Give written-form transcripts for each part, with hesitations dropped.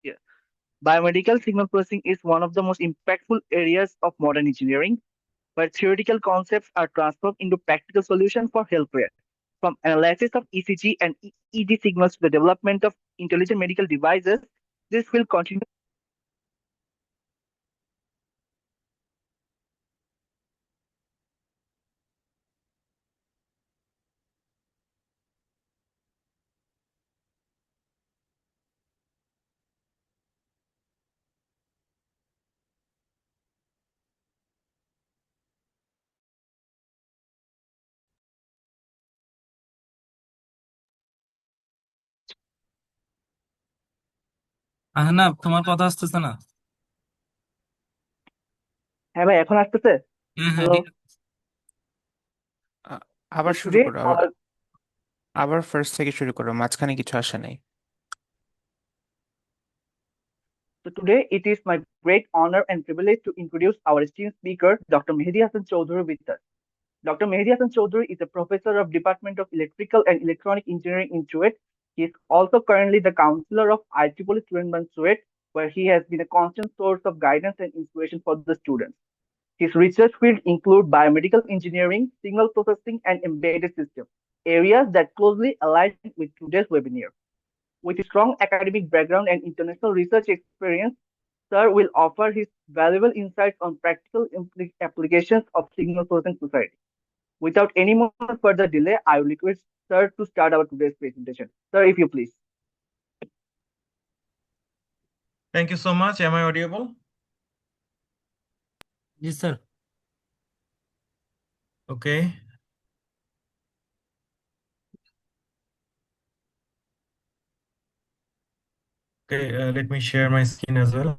Yeah. Biomedical signal processing is one of the most impactful areas of modern engineering, where theoretical concepts are transformed into practical solutions for healthcare. From analysis of ECG and EEG signals to the development of intelligent medical devices, this will continue. না, তোমার কথা আসতেছে না। হ্যাঁ ভাই, এখন আসতেছে? হ্যাঁ, হ্যাঁ, হ্যালো। আ- So আবার শুরু today করো, আবার our আবার ফার্স্ট থেকে শুরু করো, মাঝখানে কিছু আসে নাই। today it is my great honor and privilege to introduce our esteemed speaker, Dr. Mehdi Hassan Choudhury with us. Dr. Mehdi Hassan Choudhury is a professor of Department of Electrical and Electronic Engineering in Suez. He is also currently the counselor of IEEE Student Bank Suez, where he has been a constant source of guidance and inspiration for the students. His research fields include biomedical engineering, signal processing, and embedded systems, areas that closely align with today's webinar. With his strong academic background and international research experience, Sir will offer his valuable insights on practical applications of signal processing society. Without any more further delay, I will request Sir to start our today's presentation. Sir, if you please. Thank you so much. Am I audible? G sir. Okay. Okay, let me share my screen as well.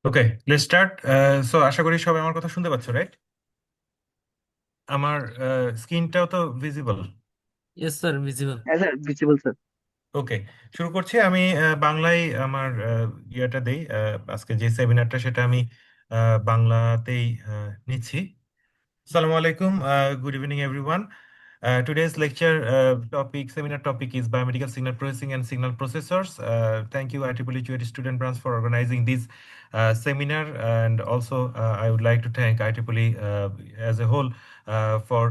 Okay, let's start. So আশা করি সবাই আমার কথা শুনতে পাচ্ছ, right? আমার স্ক্রিনটাও তো visible. Yes sir, visible. As a visible, sir. ওকে, শুরু করছি। আমি বাংলায় আমার ইয়েটা দেই। আজকে যে সেমিনারটা সেটা আমি বাংলাতেই নিচ্ছি। Assalamu alaikum. Good evening, everyone. Today's lecture seminar topic is biomedical signal processing and signal processors. Thank you, IEEE QAT Student Branch, for organizing this seminar. And also, I would like to thank IEEE as a whole for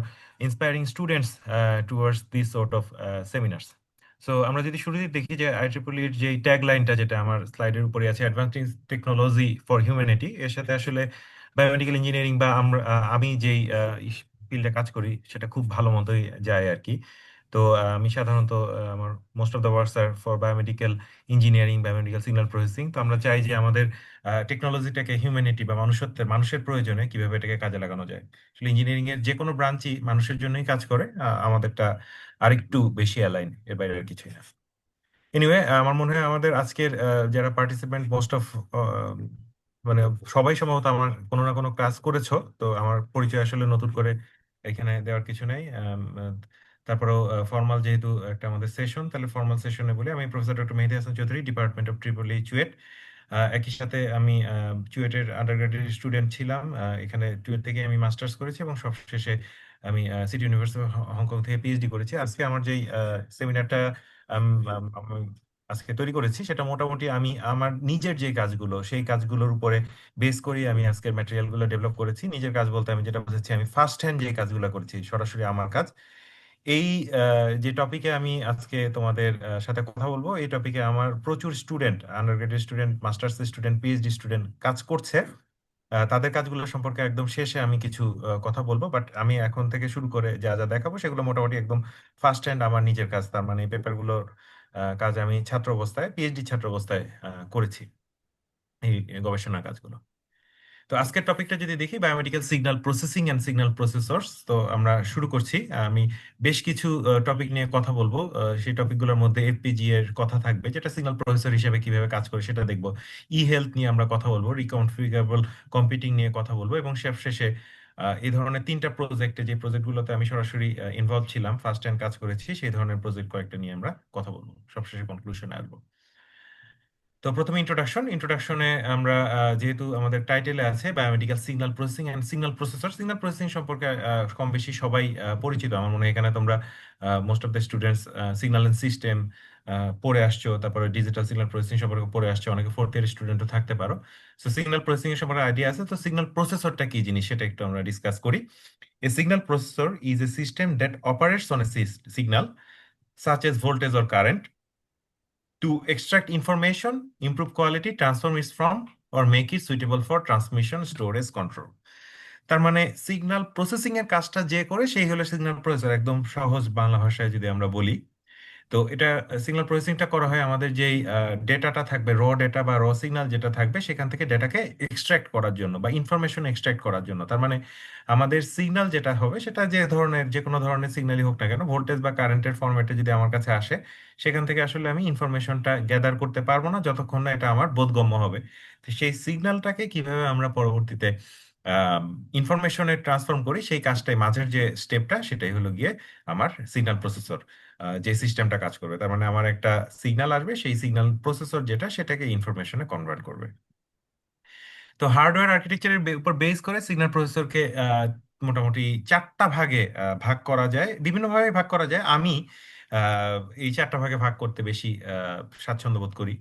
inspiring students towards this sort of seminars. So আমরা যদি শুরুতে দেখি যে IEEE এর যে tag লাইনটা যেটা আমার স্লাইডের উপরে আছে, অ্যাডভান্সিং টেকনোলজি ফর হিউম্যানিটি, এর সাথে আসলে বায়োমেডিকেল ইঞ্জিনিয়ারিং বা আমি যেই ফিল্ডে কাজ করি সেটা খুব ভালো মতোই যায় আর কি। তো আমি সাধারণত আমার most of the works are for biomedical engineering, biomedical signal processing. তো আমরা চাই যে আমাদের টেকনোলজিটাকে হিউম্যানিটি বা মানুষের প্রয়োজনে কিভাবে এটাকে কাজে লাগানো যায়। আসলে ইঞ্জিনিয়ারিং এর যে কোনো ব্রাঞ্চই মানুষের জন্যই কাজ করে, আমাদেরটা আরেকটু বেশি অ্যালাইন, এর বাইরে আর কিছুই না। এনিওয়ে, আমার মনে হয় আমাদের আজকের যারা পার্টিসিপেন্ট মোস্ট অফ মানে সবাই সম্ভবত আমার কোনো না কোনো ক্লাস করেছো। তো আমার পরিচয় আসলে নতুন করে এখানে দেওয়ার কিছু নেই। তারপরেও ফর্মাল যেহেতু একটা আমাদের সেশন, তাহলে ফর্মাল সেশনে বলি আমি professor doctor Mehedi Hasan Chowdhury, department of CUET. একই সাথে আমি চুয়েটের আন্ডারগ্রেডের স্টুডেন্ট ছিলাম। এখানে চুয়েট থেকে আমি মাস্টার্স করেছি এবং সবশেষে আমি সিটি ইউনিভার্সিটি অফ হংকং থেকে পিএইচডি করেছি। আজকে আমার যেই সেমিনারটা আমি আজকে তৈরি করেছি সেটা মোটামুটি আমি আমার নিজের যে কাজগুলো সেই কাজগুলোর উপরে বেস করে আমি আজকের ম্যাটেরিয়ালগুলো ডেভেলপ করেছি। নিজের কাজ বলতে আমি যেটা বুঝাচ্ছি, আমি ফার্স্ট হ্যান্ড যে কাজগুলো করেছি, সরাসরি আমার কাজ। এই যে টপিকে আমি আজকে তোমাদের সাথে কথা বলবো, এই টপিকে আমার প্রচুর student, undergraded student, masters student, PhD student কাজ করছে। তাদের কাজগুলো সম্পর্কে একদম শেষে আমি কিছু কথা বলবো, বাট আমি এখন থেকে শুরু করে যা যা দেখাবো সেগুলো মোটামুটি একদম ফার্স্ট হ্যান্ড আমার নিজের কাজ। তার মানে এই পেপারগুলোর কাজ আমি ছাত্র অবস্থায়, পিএইচডি ছাত্র অবস্থায় করেছি এই গবেষণা কাজগুলো। তো আজকের টপিকটা যদি দেখি, biomedical signal processing and signal processors. তো আমরা শুরু করছি। আমি বেশ কিছু টপিক নিয়ে কথা বলবো। সেই টপিকগুলোর মধ্যে এফপিজি এর কথা থাকবে, যেটা সিগন্যাল প্রসেসর হিসেবে কিভাবে কাজ করে সেটা দেখবো। ই হেলথ নিয়ে আমরা কথা বলবো, রিকনফিগারেবল কম্পিউটিং নিয়ে কথা বলবো, এবং শেষে এই ধরনের 3টা প্রজেক্টে, যে প্রজেক্টগুলোতে আমি সরাসরি ইনভলভ ছিলাম, ফার্স্ট হ্যান্ড কাজ করেছি, সেই ধরনের প্রজেক্ট কয়েকটা নিয়ে আমরা কথা বলবো, সবশেষে কনক্লুশনে আসবো। তো প্রথমে ইন্ট্রোডাকশনে আমরা যেহেতু আমাদের টাইটেলে আছে biomedical signal processing and signal processor, signal processing সম্পর্কে কম বেশি সবাই পরিচিত। আমার মনে হয় এখানে তোমরা most of the students signal and system পড়ে আসছো, তারপরে ডিজিটাল সিগন্যাল প্রসেসিং সম্পর্কে পড়ে আসছো, অনেকে ফোর্থ ইয়ার স্টুডেন্টও থাকতে পারো। সো সিগন্যাল প্রসেসিং এর সম্পর্কে আইডিয়া আছে। তো সিগন্যাল প্রসেসরটা কি জিনিস সেটা একটু আমরা ডিসকাস করি। A signal processor is a system that operates on a signal such as voltage or current to extract information, improve quality, transform its form, or make it suitable for transmission, storage, control. তার মানে signal processing এর কাজটা যে করে সেই হলো signal processor, একদম সহজ বাংলা ভাষায় যদি আমরা বলি। তো এটা সিগন্যাল প্রসেসিংটা করা হয় আমাদের যেই ডেটাটা থাকবে, র ডেটা বা র সিগন্যাল যেটা থাকবে, সেখান থেকে ডেটাকে এক্সট্রাক্ট করার জন্য বা ইনফরমেশন এক্সট্রাক্ট করার জন্য। তার মানে আমাদের সিগন্যাল যেটা হবে সেটা যে কোনো ধরনের সিগন্যালই হোক না কেন, ভোল্টেজ বা কারেন্টের ফরম্যাটে যদি আমার কাছে আসে, সেখান থেকে আসলে আমি ইনফরমেশনটা গ্যাদার করতে পারবো না যতক্ষণ না এটা আমার বোধগম্য হবে। তো সেই সিগন্যালটাকে কিভাবে আমরা পরবর্তীতে ইনফরমেশনে ট্রান্সফর্ম করি, সেই কাজটাই, মাঝের যে স্টেপটা, সেটাই হলো গিয়ে আমার সিগন্যাল প্রসেসর, যে সিস্টেমটা কাজ করবে। তার মানে আমার একটা সিগন্যাল আসবে, সেই সিগন্যাল প্রসেসর যেটা, সেটাকে ইনফরমেশনে কনভার্ট করবে। তো হার্ডওয়্যার আর্কিটেকচারের উপর বেস করে সিগন্যাল প্রসেসরকে মোটামুটি 4টা ভাগে ভাগ করা যায়, বিভিন্নভাবে ভাগ করা যায়। আমি এই 4টা ভাগে ভাগ করতে বেশি স্বাচ্ছন্দ্য বোধ করি।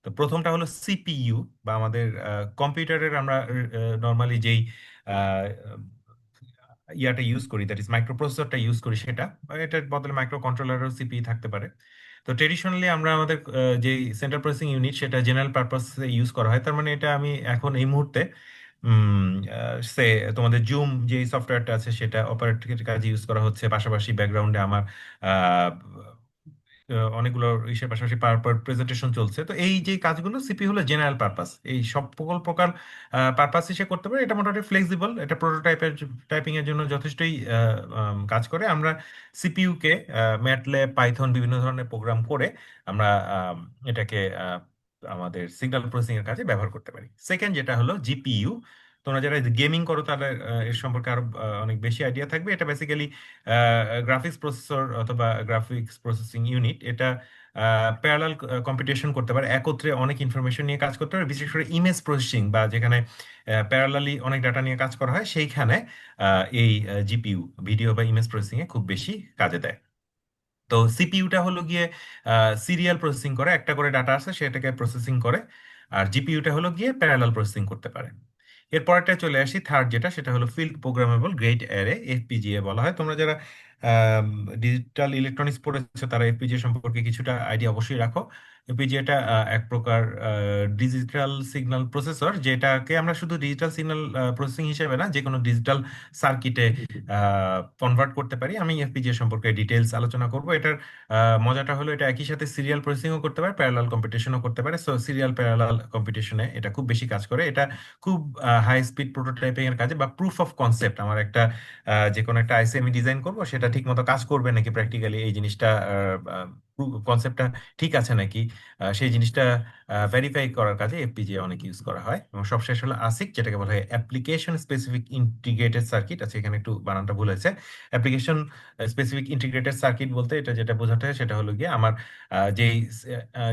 তো প্রথমটা হলো সিপিইউ, বা আমাদের কম্পিউটারের আমরা নর্মালি যেই আহ, ইয়াটা ইউজ করি, দ্যাট ইজ মাইক্রো প্রসেসরটা ইউজ করি, সেটা, এটার বদলে মাইক্রো কন্ট্রোলারও সিপিইউ থাকতে পারে। তো ট্রেডিশনালি আমরা আমাদের যে সেন্ট্রাল প্রসেসিং ইউনিট, সেটা জেনারেল পারপাস ইউজ করা হয়। তার মানে এটা আমি এখন এই মুহূর্তে সে তোমাদের জুম যে সফটওয়্যারটা আছে সেটা অপারেটরের কাজে ইউজ করা হচ্ছে, পাশাপাশি ব্যাকগ্রাউন্ডে আমার আহ, অনেকগুলো ইসের পাশাপাশি পাওয়ার পয়েন্ট প্রেজেন্টেশন চলছে। তো এই যে কাজগুলো, সিপি হলো জেনারেল পারপাস, এই সব সকল প্রকার পারপাস সে করতে পারে। এটা মোটামুটি ফ্লেক্সিবল, এটা টাইপিং এর জন্য যথেষ্টই কাজ করে। আমরা সিপিইউ কে ম্যাটল্যাব, পাইথন, বিভিন্ন ধরনের প্রোগ্রাম করে আমরা এটাকে আমাদের সিগন্যাল প্রসেসিং এর কাজে ব্যবহার করতে পারি। সেকেন্ড যেটা হলো জিপিইউ, তোমরা যারা গেমিং করো তাদের এর সম্পর্কে আরো অনেক বেশি আইডিয়া থাকবে। এটা বেসিক্যালি গ্রাফিক্স প্রসেসর অথবা গ্রাফিক্স প্রসেসিং ইউনিট। এটা প্যারালাল কম্পিউটেশন করতে পারে, একত্রে অনেক ইনফরমেশন নিয়ে কাজ করতে পারে, বিশেষ করে ইমেজ প্রসেসিং বা যেখানে প্যারালালি অনেক ডাটা নিয়ে কাজ করা হয়, সেইখানে এই জিপিইউ ভিডিও বা ইমেজ প্রসেসিং এ খুব বেশি কাজে দেয়। তো সিপিইউটা হলো গিয়ে সিরিয়াল প্রসেসিং করে, একটা করে ডাটা আছে সেটাকে প্রসেসিং করে, আর জিপিইউটা হলো গিয়ে প্যারালাল প্রসেসিং করতে পারে। এরপরটা চলে আসি থার্ড যেটা, সেটা হলো field programmable gate array, FPGA বলা হয়। তোমরা যারা ডিজিটাল ইলেকট্রনিক্স পড়েছো তারা এফপিজিএ সম্পর্কে কিছুটা আইডিয়া অবশ্যই রাখো। এফপিজিএটা এক প্রকার ডিজিটাল সিগন্যাল প্রসেসর, যেটাকে আমরা শুধু ডিজিটাল সিগন্যাল প্রসেসিং হিসেবে না, যে কোনো ডিজিটাল সার্কিটে কনভার্ট করতে পারি। আমি এফপিজিএ সম্পর্কে ডিটেলস আলোচনা করব। এটার মজাটা হলো এটা একই সাথে সিরিয়াল প্রসেসিংও করতে পারে, প্যারালাল কম্পিটিশনও করতে পারে। সো সিরিয়াল প্যারালাল কম্পিটিশনে এটা খুব বেশি কাজ করে। এটা খুব হাই স্পিড প্রোটোটাইপিং এর কাজে বা প্রুফ অফ কনসেপ্ট, আমার একটা যে কোনো একটা আইসি আমি ডিজাইন করব, সেটা ঠিক মতো কাজ করবে নাকি, প্র্যাকটিক্যালি এই জিনিসটা কনসেপ্টটা ঠিক আছে নাকি, সেই জিনিসটা ভেরিফাই করার কাজে এফপিজিএ অনেক ইউজ করা হয়। এবং সবশেষ হলো আসিক, যেটাকে বলা হয় অ্যাপ্লিকেশন স্পেসিফিক ইন্টিগ্রেটেড সার্কিট। আছে এখানে একটু বানানটা ভুল হয়েছে। অ্যাপ্লিকেশন স্পেসিফিক ইন্টিগ্রেটেড সার্কিট বলতে এটা যেটা বোঝাতে হয় সেটা হলো গিয়ে আমার যেই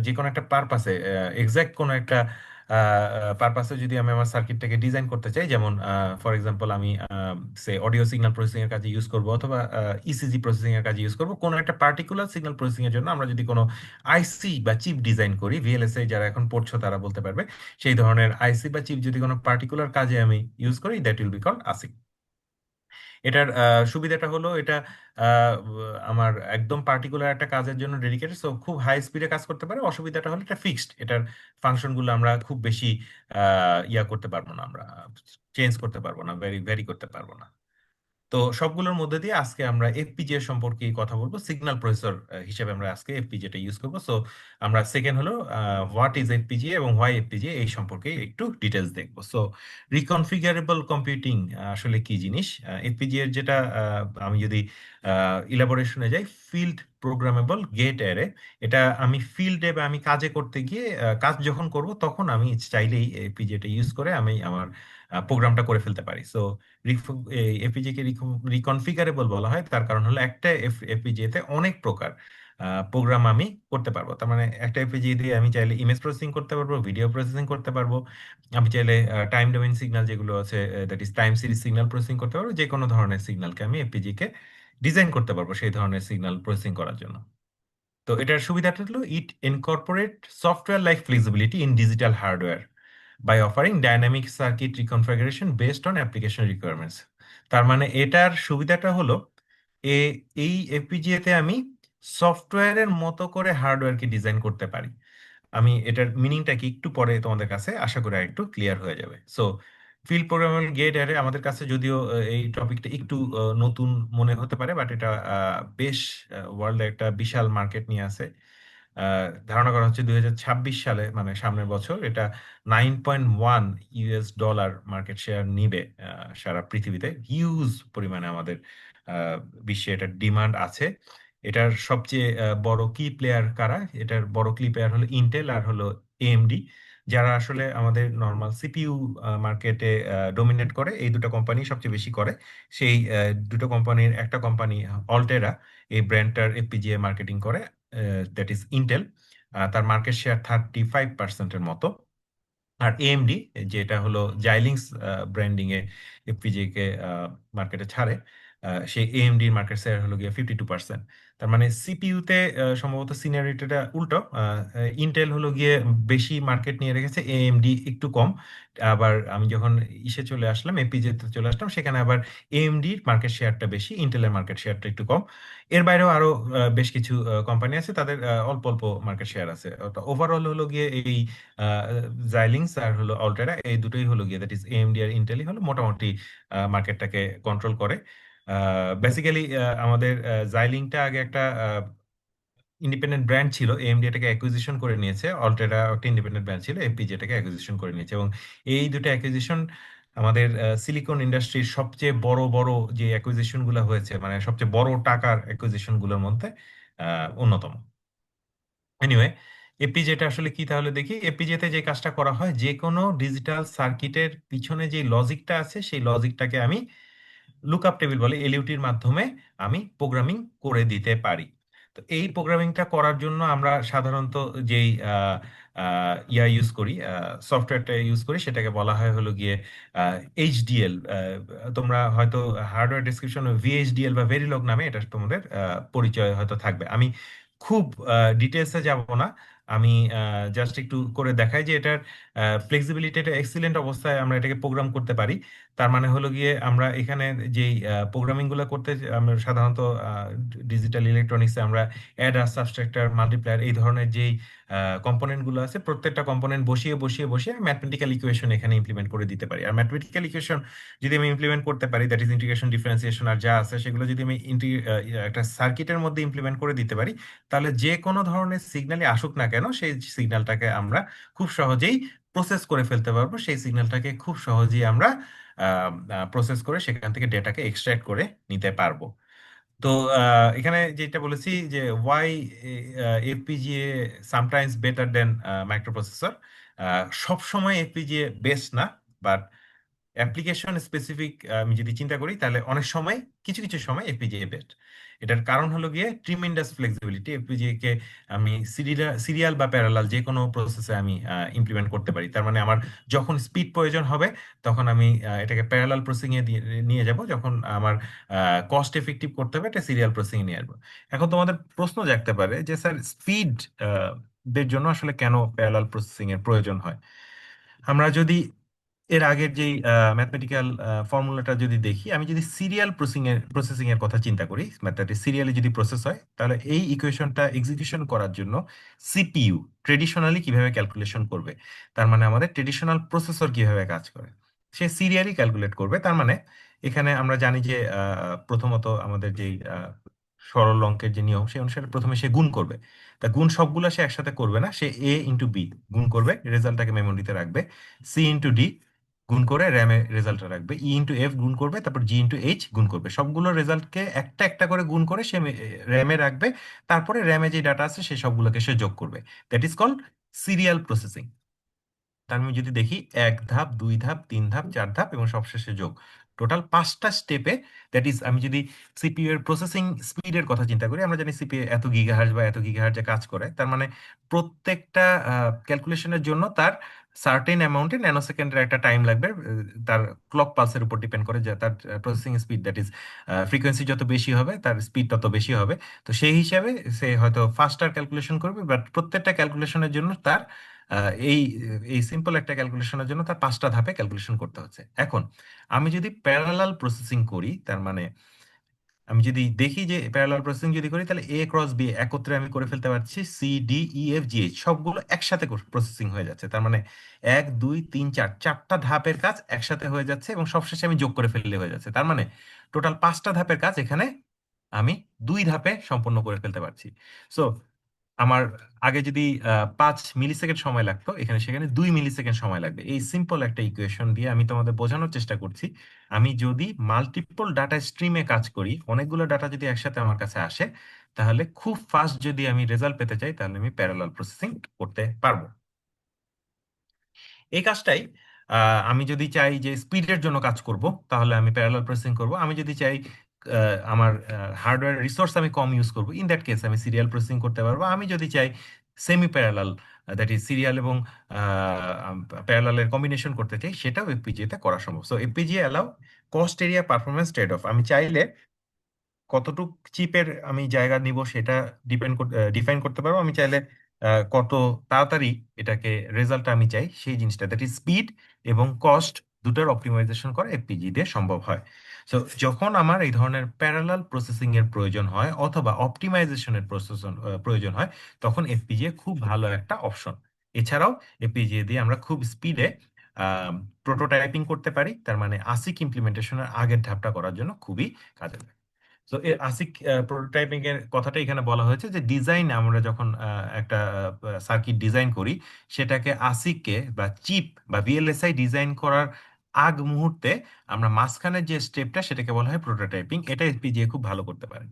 যে কোনো একটা পারপাসে, এক্সাক্ট কোনো একটা পারপাসে যদি আমি আমার সার্কিটটাকে ডিজাইন করতে চাই, যেমন ফর এক্সাম্পল আমি সে অডিও সিগন্যাল প্রসেসিং এর কাজে ইউজ করব, অথবা ইসিজি প্রসেসিং এর কাজে ইউজ করব, কোনো একটা পার্টিকুলার সিগন্যাল প্রসেসিং এর জন্য আমরা যদি কোনো আইসি বা চিপ ডিজাইন করি, ভিএলএসআই যারা এখন পড়ছো তারা বলতে পারবে, সেই ধরনের আইসি বা চিপ যদি কোনো পার্টিকুলার কাজে আমি ইউজ করি, that will be called Asik. এটার সুবিধাটা হলো এটা আহ, আমার একদম পার্টিকুলার একটা কাজের জন্য ডেডিকেটেড, সো খুব হাই স্পিডে কাজ করতে পারে। অসুবিধাটা হলো এটা ফিক্সড, এটার ফাংশনগুলো আমরা খুব বেশি ইয়া করতে পারবো না, আমরা চেঞ্জ করতে পারবো না, ভেরি ভেরি করতে পারবো না। তো সবগুলোর মধ্যে দিয়ে আজকে আমরা এফপিজিএ সম্পর্কে কথা বলবো, সিগন্যাল প্রসেসর হিসেবে আমরা আজকে এফপিজিএটা ইউজ করবো। সো আমরা সেকেন্ড হলো হোয়াট ইজ এফপিজিএ এবং হোয়াই এফপিজিএ এই সম্পর্কে একটু ডিটেলস দেখবো। সো রিকনফিগারেবল কম্পিউটিং আসলে কি জিনিস? এফপিজিএ এর যেটা আমি যদি ইলাবোরেশনে যাই, ফিল্ড প্রোগ্রামেবল গেট অ্যারে। এটা আমি ফিল্ডে বা আমি কাজে করতে গিয়ে কাজ যখন করব তখন আমি চাইলেই এফপিজিএটা ইউজ করে আমি আমার প্রোগ্রামটা করে ফেলতে পারি। সো এফপিজিএ কে রিকনফিগারেবল বলা হয়, তার কারণ হলো একটা এফপিজিএ তে অনেক প্রকার প্রোগ্রাম আমি করতে পারবো। তার মানে একটা এফপিজিএ দিয়ে আমি চাইলে ইমেজ প্রসেসিং করতে পারবো, ভিডিও প্রসেসিং করতে পারবো, আমি চাইলে টাইম ডোমেইন সিগন্যাল যেগুলো আছে, that is time series signal processing করতে পারবো। যে কোনো ধরনের সিগন্যালকে আমি এফপিজিএ কে ডিজাইন করতে পারবো সেই ধরনের সিগন্যাল প্রসেসিং করার জন্য। তো এটার সুবিধাটা হলো it incorporate software like flexibility in digital hardware by offering dynamic circuit reconfiguration based on application requirements. তার মানে এটার সুবিধাটা হলো এই এফপিজিএ তে আমি সফটওয়্যারের মতো করে হার্ডওয়্যারকে ডিজাইন করতে পারি। আমি এটার মিনিংটা কি একটু পরে তোমাদের কাছে আশা করি একটু ক্লিয়ার হয়ে যাবে। So field programmable gate array আমাদের কাছে যদিও এই টপিকটা একটু নতুন মনে হতে পারে, বাট এটা বেশ ওয়ার্ল্ডে একটা বিশাল মার্কেট নিয়ে আছে। ধারণা করা হচ্ছে 2026 সালে, মানে সামনের বছর, এটা $9.1 মার্কেট শেয়ার নিবে সারা পৃথিবীতে। হিউজ পরিমাণে আমাদের বিশ্বে এটার ডিমান্ড আছে। এটার সবচেয়ে বড় কি প্লেয়ার কারা? এটার বড় কি প্লেয়ার হলো ইন্টেল আর হলো এএমডি, যারা আসলে আমাদের নর্মাল সিপিইউ মার্কেটে ডোমিনেট করে। এই দুটো কোম্পানি সবচেয়ে বেশি করে। সেই দুটো কোম্পানির একটা কোম্পানি অল্টেরা এই ব্র্যান্ডটার এফপিজিএ মার্কেটিং করে, দ্যাট ইজ ইন্টেল। তার মার্কেট শেয়ার 35%-এর মতো। আর এএমডি যেটা হলো জাইলিংস ব্র্যান্ডিং এ এফপিজিএ কে মার্কেটে ছাড়ে, সেই এএমডির মার্কেট শেয়ার হলো গিয়ে 52%। তার মানে সিপিইউ তে সম্ভবত সিনিয়রিটিটা উল্টো, ইন্টেল হলো গিয়ে বেশি মার্কেট নিয়ে রেখেছে, এএমডি একটু কম। আবার আমি যখন ইসে চলে আসলাম, এফপিজিএ তে চলে আসলাম, সেখানে আবার এএমডির মার্কেট শেয়ারটা বেশি, ইন্টেলের মার্কেট শেয়ারটা একটু কম। এর বাইরেও আরো বেশ কিছু কোম্পানি আছে, তাদের অল্প অল্প মার্কেট শেয়ার আছে। ওভারঅল হলো গিয়ে এই জাইলিংস আর হলো অল্টেরা, এই দুটোই হলো গিয়ে দ্যাট ইজ এএমডি আর ইন্টেলই হলো মোটামুটি মার্কেটটাকে কন্ট্রোল করে। বেসিক্যালি আমাদের জাইলিংটা আগে একটা ইন্ডিপেন্ডেন্ট ব্র্যান্ড ছিল, এএমডি এটাকে অ্যাকুইজিশন করে নিয়েছে। অল্টেরা একটা ইন্ডিপেন্ডেন্ট ব্র্যান্ড ছিল, এফপিজি এটাকে অ্যাকুইজিশন করে নিয়েছে। এবং এই দুটো অ্যাকুইজিশন আমাদের সিলিকন ইন্ডাস্ট্রির সবচেয়ে বড় বড় যে অ্যাকুইজিশন গুলো হয়েছে, মানে সবচেয়ে বড় টাকার অ্যাকুইজিশন গুলোর মধ্যে অন্যতম। এনিওয়ে, এফপিজিএটা আসলে কি তাহলে দেখি। এফপিজিএতে যে কাজটা করা হয়, যে কোনো ডিজিটাল সার্কিটের পিছনে যে লজিকটা আছে সেই লজিকটাকে আমি লুকআপ টেবিল বলে এলইউটির মাধ্যমে আমি প্রোগ্রামিং করে দিতে পারি। তো এই প্রোগ্রামিংটা করার জন্য আমরা সাধারণত যেই ইউজ করি, সফটওয়্যারটা ইউজ করি, সেটাকে বলা হয় হলো গিয়ে এইচডিএল। তোমরা হয়তো হার্ডওয়্যার ডেসক্রিপশন ভিএইচডিএল বা ভেরিলগ নামে এটা তোমাদের পরিচয় হয়তো থাকবে। আমি খুব ডিটেলসে যাব না, আমি জাস্ট একটু করে দেখাই যে এটার ফ্লেক্সিবিলিটি, এটা এক্সিলেন্ট অবস্থায় আমরা এটাকে প্রোগ্রাম করতে পারি। তার মানে হলো গিয়ে আমরা এখানে যেই প্রোগ্রামিং গুলো করতে, আমরা সাধারণত ডিজিটাল ইলেকট্রনিক্সে আমরা অ্যাডার, সাবট্রাক্টর, মাল্টিপ্লায়ার, এই ধরনের যেই কম্পোনেন্ট গুলো আছে, প্রত্যেকটা কম্পোনেন্ট বসিয়ে বসিয়ে বসিয়ে ম্যাথমেটিক্যাল ইকুয়েশন এখানে ইমপ্লিমেন্ট করে দিতে পারি। আর ম্যাথমেটিক্যাল ইকুয়েশন যদি আমি ইমপ্লিমেন্ট করতে পারি, দ্যাট ইজ ইন্টিগ্রেশন, ডিফারেন্সিয়েশন আর যা আছে সেগুলো যদি আমি একটা সার্কিটের মধ্যে ইমপ্লিমেন্ট করে দিতে পারি, তাহলে যে কোনো ধরনের সিগন্যালই আসুক না কেন, সেই সিগন্যালটাকে আমরা খুব সহজেই প্রসেস করে ফেলতে পারবো। সেই সিগন্যালটাকে খুব সহজেই আমরা প্রসেস করে সেখান থেকে ডেটাকে এক্সট্রাক্ট করে নিতে পারবো। তো এখানে যেটা বলেছি যে why FPGA sometimes better then microprocessor. সব সময় এফপিজিএ বেস্ট না, বাট অ্যাপ্লিকেশন স্পেসিফিক আমি যদি চিন্তা করি, তাহলে অনেক সময় কিছু কিছু সময় এফপিজিএ বেস্ট। এটার কারণ হলো গিয়ে ট্রিমেন্ডাস ফ্লেক্সিবিলিটি। এফপিজিএ কে আমি সিরিয়াল বা প্যারালাল যে কোনো প্রসেসে আমি ইমপ্লিমেন্ট করতে পারি। তার মানে আমার যখন স্পিড প্রয়োজন হবে, তখন আমি এটাকে প্যারালাল প্রসেসিং এ নিয়ে যাব, যখন আমার কস্ট এফেক্টিভ করতে হবে এটা সিরিয়াল প্রসেসিং নিয়ে আসবো। এখন তোমাদের প্রশ্ন জাগতে পারে যে স্যার, স্পিড দের জন্য আসলে কেন প্যারালাল প্রসেসিং এর প্রয়োজন হয়? আমরা যদি এর আগের যেই ম্যাথমেটিক্যাল ফর্মুলাটা যদি দেখি, আমি যদি সিরিয়াল প্রসেসিং এর কথা চিন্তা করি, ম্যাথমেটিক সিরিয়ালি যদি প্রসেস হয়, তাহলে এই ইকুয়েশনটা এক্সিকিউশন করার জন্য সিপিইউ ট্রেডিশনালি কিভাবে ক্যালকুলেশন করবে, তার মানে আমাদের ট্রেডিশনাল প্রসেসর কিভাবে কাজ করে। সে সিরিয়ালি ক্যালকুলেট করবে। তার মানে এখানে আমরা জানি যে প্রথমত আমাদের যেই সরল অঙ্কের যে নিয়ম সেই অনুসারে প্রথমে সে গুণ করবে। তা গুণ সবগুলো সে একসাথে করবে না, সে এ ইন্টু বি গুণ করবে, রেজাল্টটাকে মেমোরিতে রাখবে। সি ইন্টু ডি গুণ করে র্যামে রেজাল্টটা রাখবে। ই ইন্টু এফ গুণ করবে, তারপর জি ইন্টু এইচ গুণ করবে। সবগুলো রেজাল্টকে একটা একটা করে গুণ করে সে র্যামে রাখবে। তারপরে র্যামে যে ডাটা আছে সে সবগুলোকে সে যোগ করবে। That is called serial processing. তার আমি যদি দেখি 1 ধাপ, 2 ধাপ, 3 ধাপ, 4 ধাপ এবং সবশেষে যোগ, টোটাল 5টা স্টেপে। দ্যাট ইজ আমি যদি সিপিইউ এর প্রসেসিং স্পিডের কথা চিন্তা করি, আমরা জানি সিপিইউ এত গিগাহার্জ বা এত গিগাহার্জে কাজ করে। তার মানে প্রত্যেকটা ক্যালকুলেশনের জন্য তার সার্টেন অ্যামাউন্টে ন্যানো সেকেন্ডের একটা টাইম লাগবে। তার ক্লক পালসের উপর ডিপেন্ড করে যে তার processing speed, that is frequency যত বেশি হবে তার স্পিড তত বেশি হবে। তো সেই হিসাবে সে হয়তো ফাস্টার ক্যালকুলেশন করবে, বাট প্রত্যেকটা ক্যালকুলেশনের জন্য তার এই এই সিম্পল একটা ক্যালকুলেশনের জন্য তার 5টা ধাপে ক্যালকুলেশন করতে হচ্ছে। এখন আমি যদি প্যারালাল প্রসেসিং করি, তার মানে আমি যদি দেখি যে প্যারালাল প্রসেসিং যদি করি, তাহলে এ ক্রস বি একত্রে আমি করে ফেলতে পারছি, C D E F G H সবগুলো একসাথে প্রসেসিং হয়ে যাচ্ছে। তার মানে 1 2 3 4 চারটা ধাপের কাজ একসাথে হয়ে যাচ্ছে এবং সবশেষে আমি যোগ করে ফেললে হয়ে যাচ্ছে। তার মানে টোটাল 5টা ধাপের কাজ এখানে আমি 2 ধাপে সম্পন্ন করে ফেলতে পারছি। সো আমার আগে যদি 5 মিলিসেকেন্ড সময় লাগতো, এখানে সেখানে 2 মিলিসেকেন্ড সময় লাগবে। এই সিম্পল একটা ইকুয়েশন দিয়ে আমি তোমাদের বোঝানোর চেষ্টা করছি, আমি যদি মাল্টিপল ডাটা স্ট্রিমে কাজ করি, অনেকগুলো ডাটা যদি একসাথে আমার কাছে আসে, তাহলে খুব ফাস্ট যদি আমি রেজাল্ট পেতে চাই, তাহলে আমি প্যারালাল প্রসেসিং করতে পারবো। এই কাজটাই আমি যদি চাই যে স্পিডের জন্য কাজ করব, তাহলে আমি প্যারালাল প্রসেসিং করব। আমি যদি চাই আমার হার্ডওয়্যার রিসোর্স আমি কম ইউজ করব, ইন দ্যাট কেস আমি সিরিয়াল প্রসেসিং করতে পারবো। আমি যদি চাই semi parallel, that is serial এবং প্যারালালের কম্বিনেশন করতে চাই, সেটাও এফপিজিএ তে করা সম্ভব। So FPGA allow cost area performance trade off. আমি চাইলে কতটুক চিপের আমি জায়গা নিব সেটা ডিফাইন করতে পারবো। আমি চাইলে কত তাড়াতাড়ি এটাকে রেজাল্টটা আমি চাই সেই জিনিসটা, দ্যাট ইজ স্পিড এবং কস্ট, দুটোর অপটিমাইজেশন করা এফপিজি দিয়ে সম্ভব হয়। সো যখন আমার এই ধরনের প্যারালাল প্রসেসিং এর প্রয়োজন হয় অথবা অপটিমাইজেশনের প্রয়োজন হয়, তখন এফপিজিএ খুব ভালো একটা অপশন। এছাড়াও এফপিজিএ দিয়ে আমরা খুব স্পিডে প্রোটোটাইপিং করতে পারি। তার মানে আসিক ইমপ্লিমেন্টেশনের আগের ধাপটা করার জন্য খুবই কাজে লাগে। তো এর আসিক প্রোটোটাইপিং এর কথাটা এখানে বলা হয়েছে যে ডিজাইন, আমরা যখন একটা সার্কিট ডিজাইন করি, সেটাকে আসিককে বা চিপ বা ভিএলএসআই ডিজাইন করার আগ মুহূর্তে আমরা মাঝখানের যে স্টেপটা সেটাকে বলা হয় প্রোটোটাইপিং। এটা এফপিজিএ খুব ভালো করতে পারে।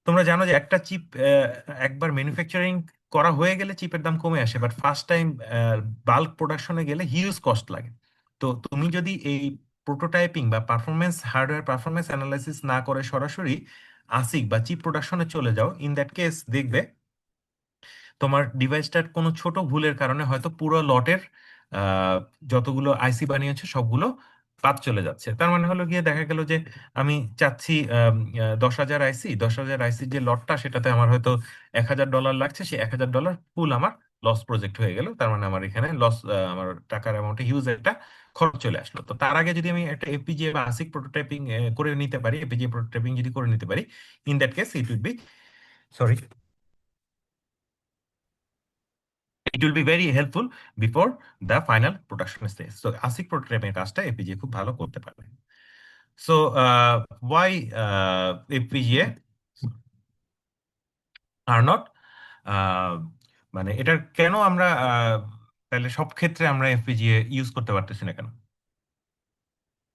তোমরা জানো যে একটা চিপ একবার ম্যানুফ্যাকচারিং করা হয়ে গেলে চিপের দাম কমে আসে, বাট ফার্স্ট টাইম বাল্ক প্রোডাকশনে গেলে হিউজ কস্ট লাগে। তো তুমি যদি এই প্রোটোটাইপিং বা পারফরমেন্স, হার্ডওয়্যার পারফরমেন্স অ্যানালাইসিস না করে সরাসরি আসিক বা চিপ প্রোডাকশনে চলে যাও, ইন দ্যাট কেস দেখবে তোমার ডিভাইসটার কোনো ছোট ভুলের কারণে হয়তো পুরো লটের আহ, যতগুলো আইসি বানিয়েছে সবগুলো বাদ চলে যাচ্ছে। তার মানে হলো গিয়ে দেখা গেল যে আমি চাচ্ছি 10,000 আইসি, 10,000 আইসির যে লটটা সেটাতে আমার হয়তো $1,000 লাগছে, সেই $1,000 ফুল আমার লস প্রজেক্ট হয়ে গেল। তার মানে আমার এখানে লস, আমার টাকার অ্যামাউন্টে হিউজ একটা খরচ চলে আসলো। তো তার আগে যদি আমি একটা এফপিজিএ বা আসিক প্রোটোটাইপিং করে নিতে পারি, এফপিজিএ প্রোটোটাইপিং যদি করে নিতে পারি, in that case it will be, sorry, it will be very helpful before the final production stage. So ASIC prototype এর কাজটা FPGA খুব ভালো করতে পারে। So why FPGA are not, uh, মানে এটার কেন আমরা তাহলে সব ক্ষেত্রে আমরা FPGA ইউজ করতে পারতেছি না কেন?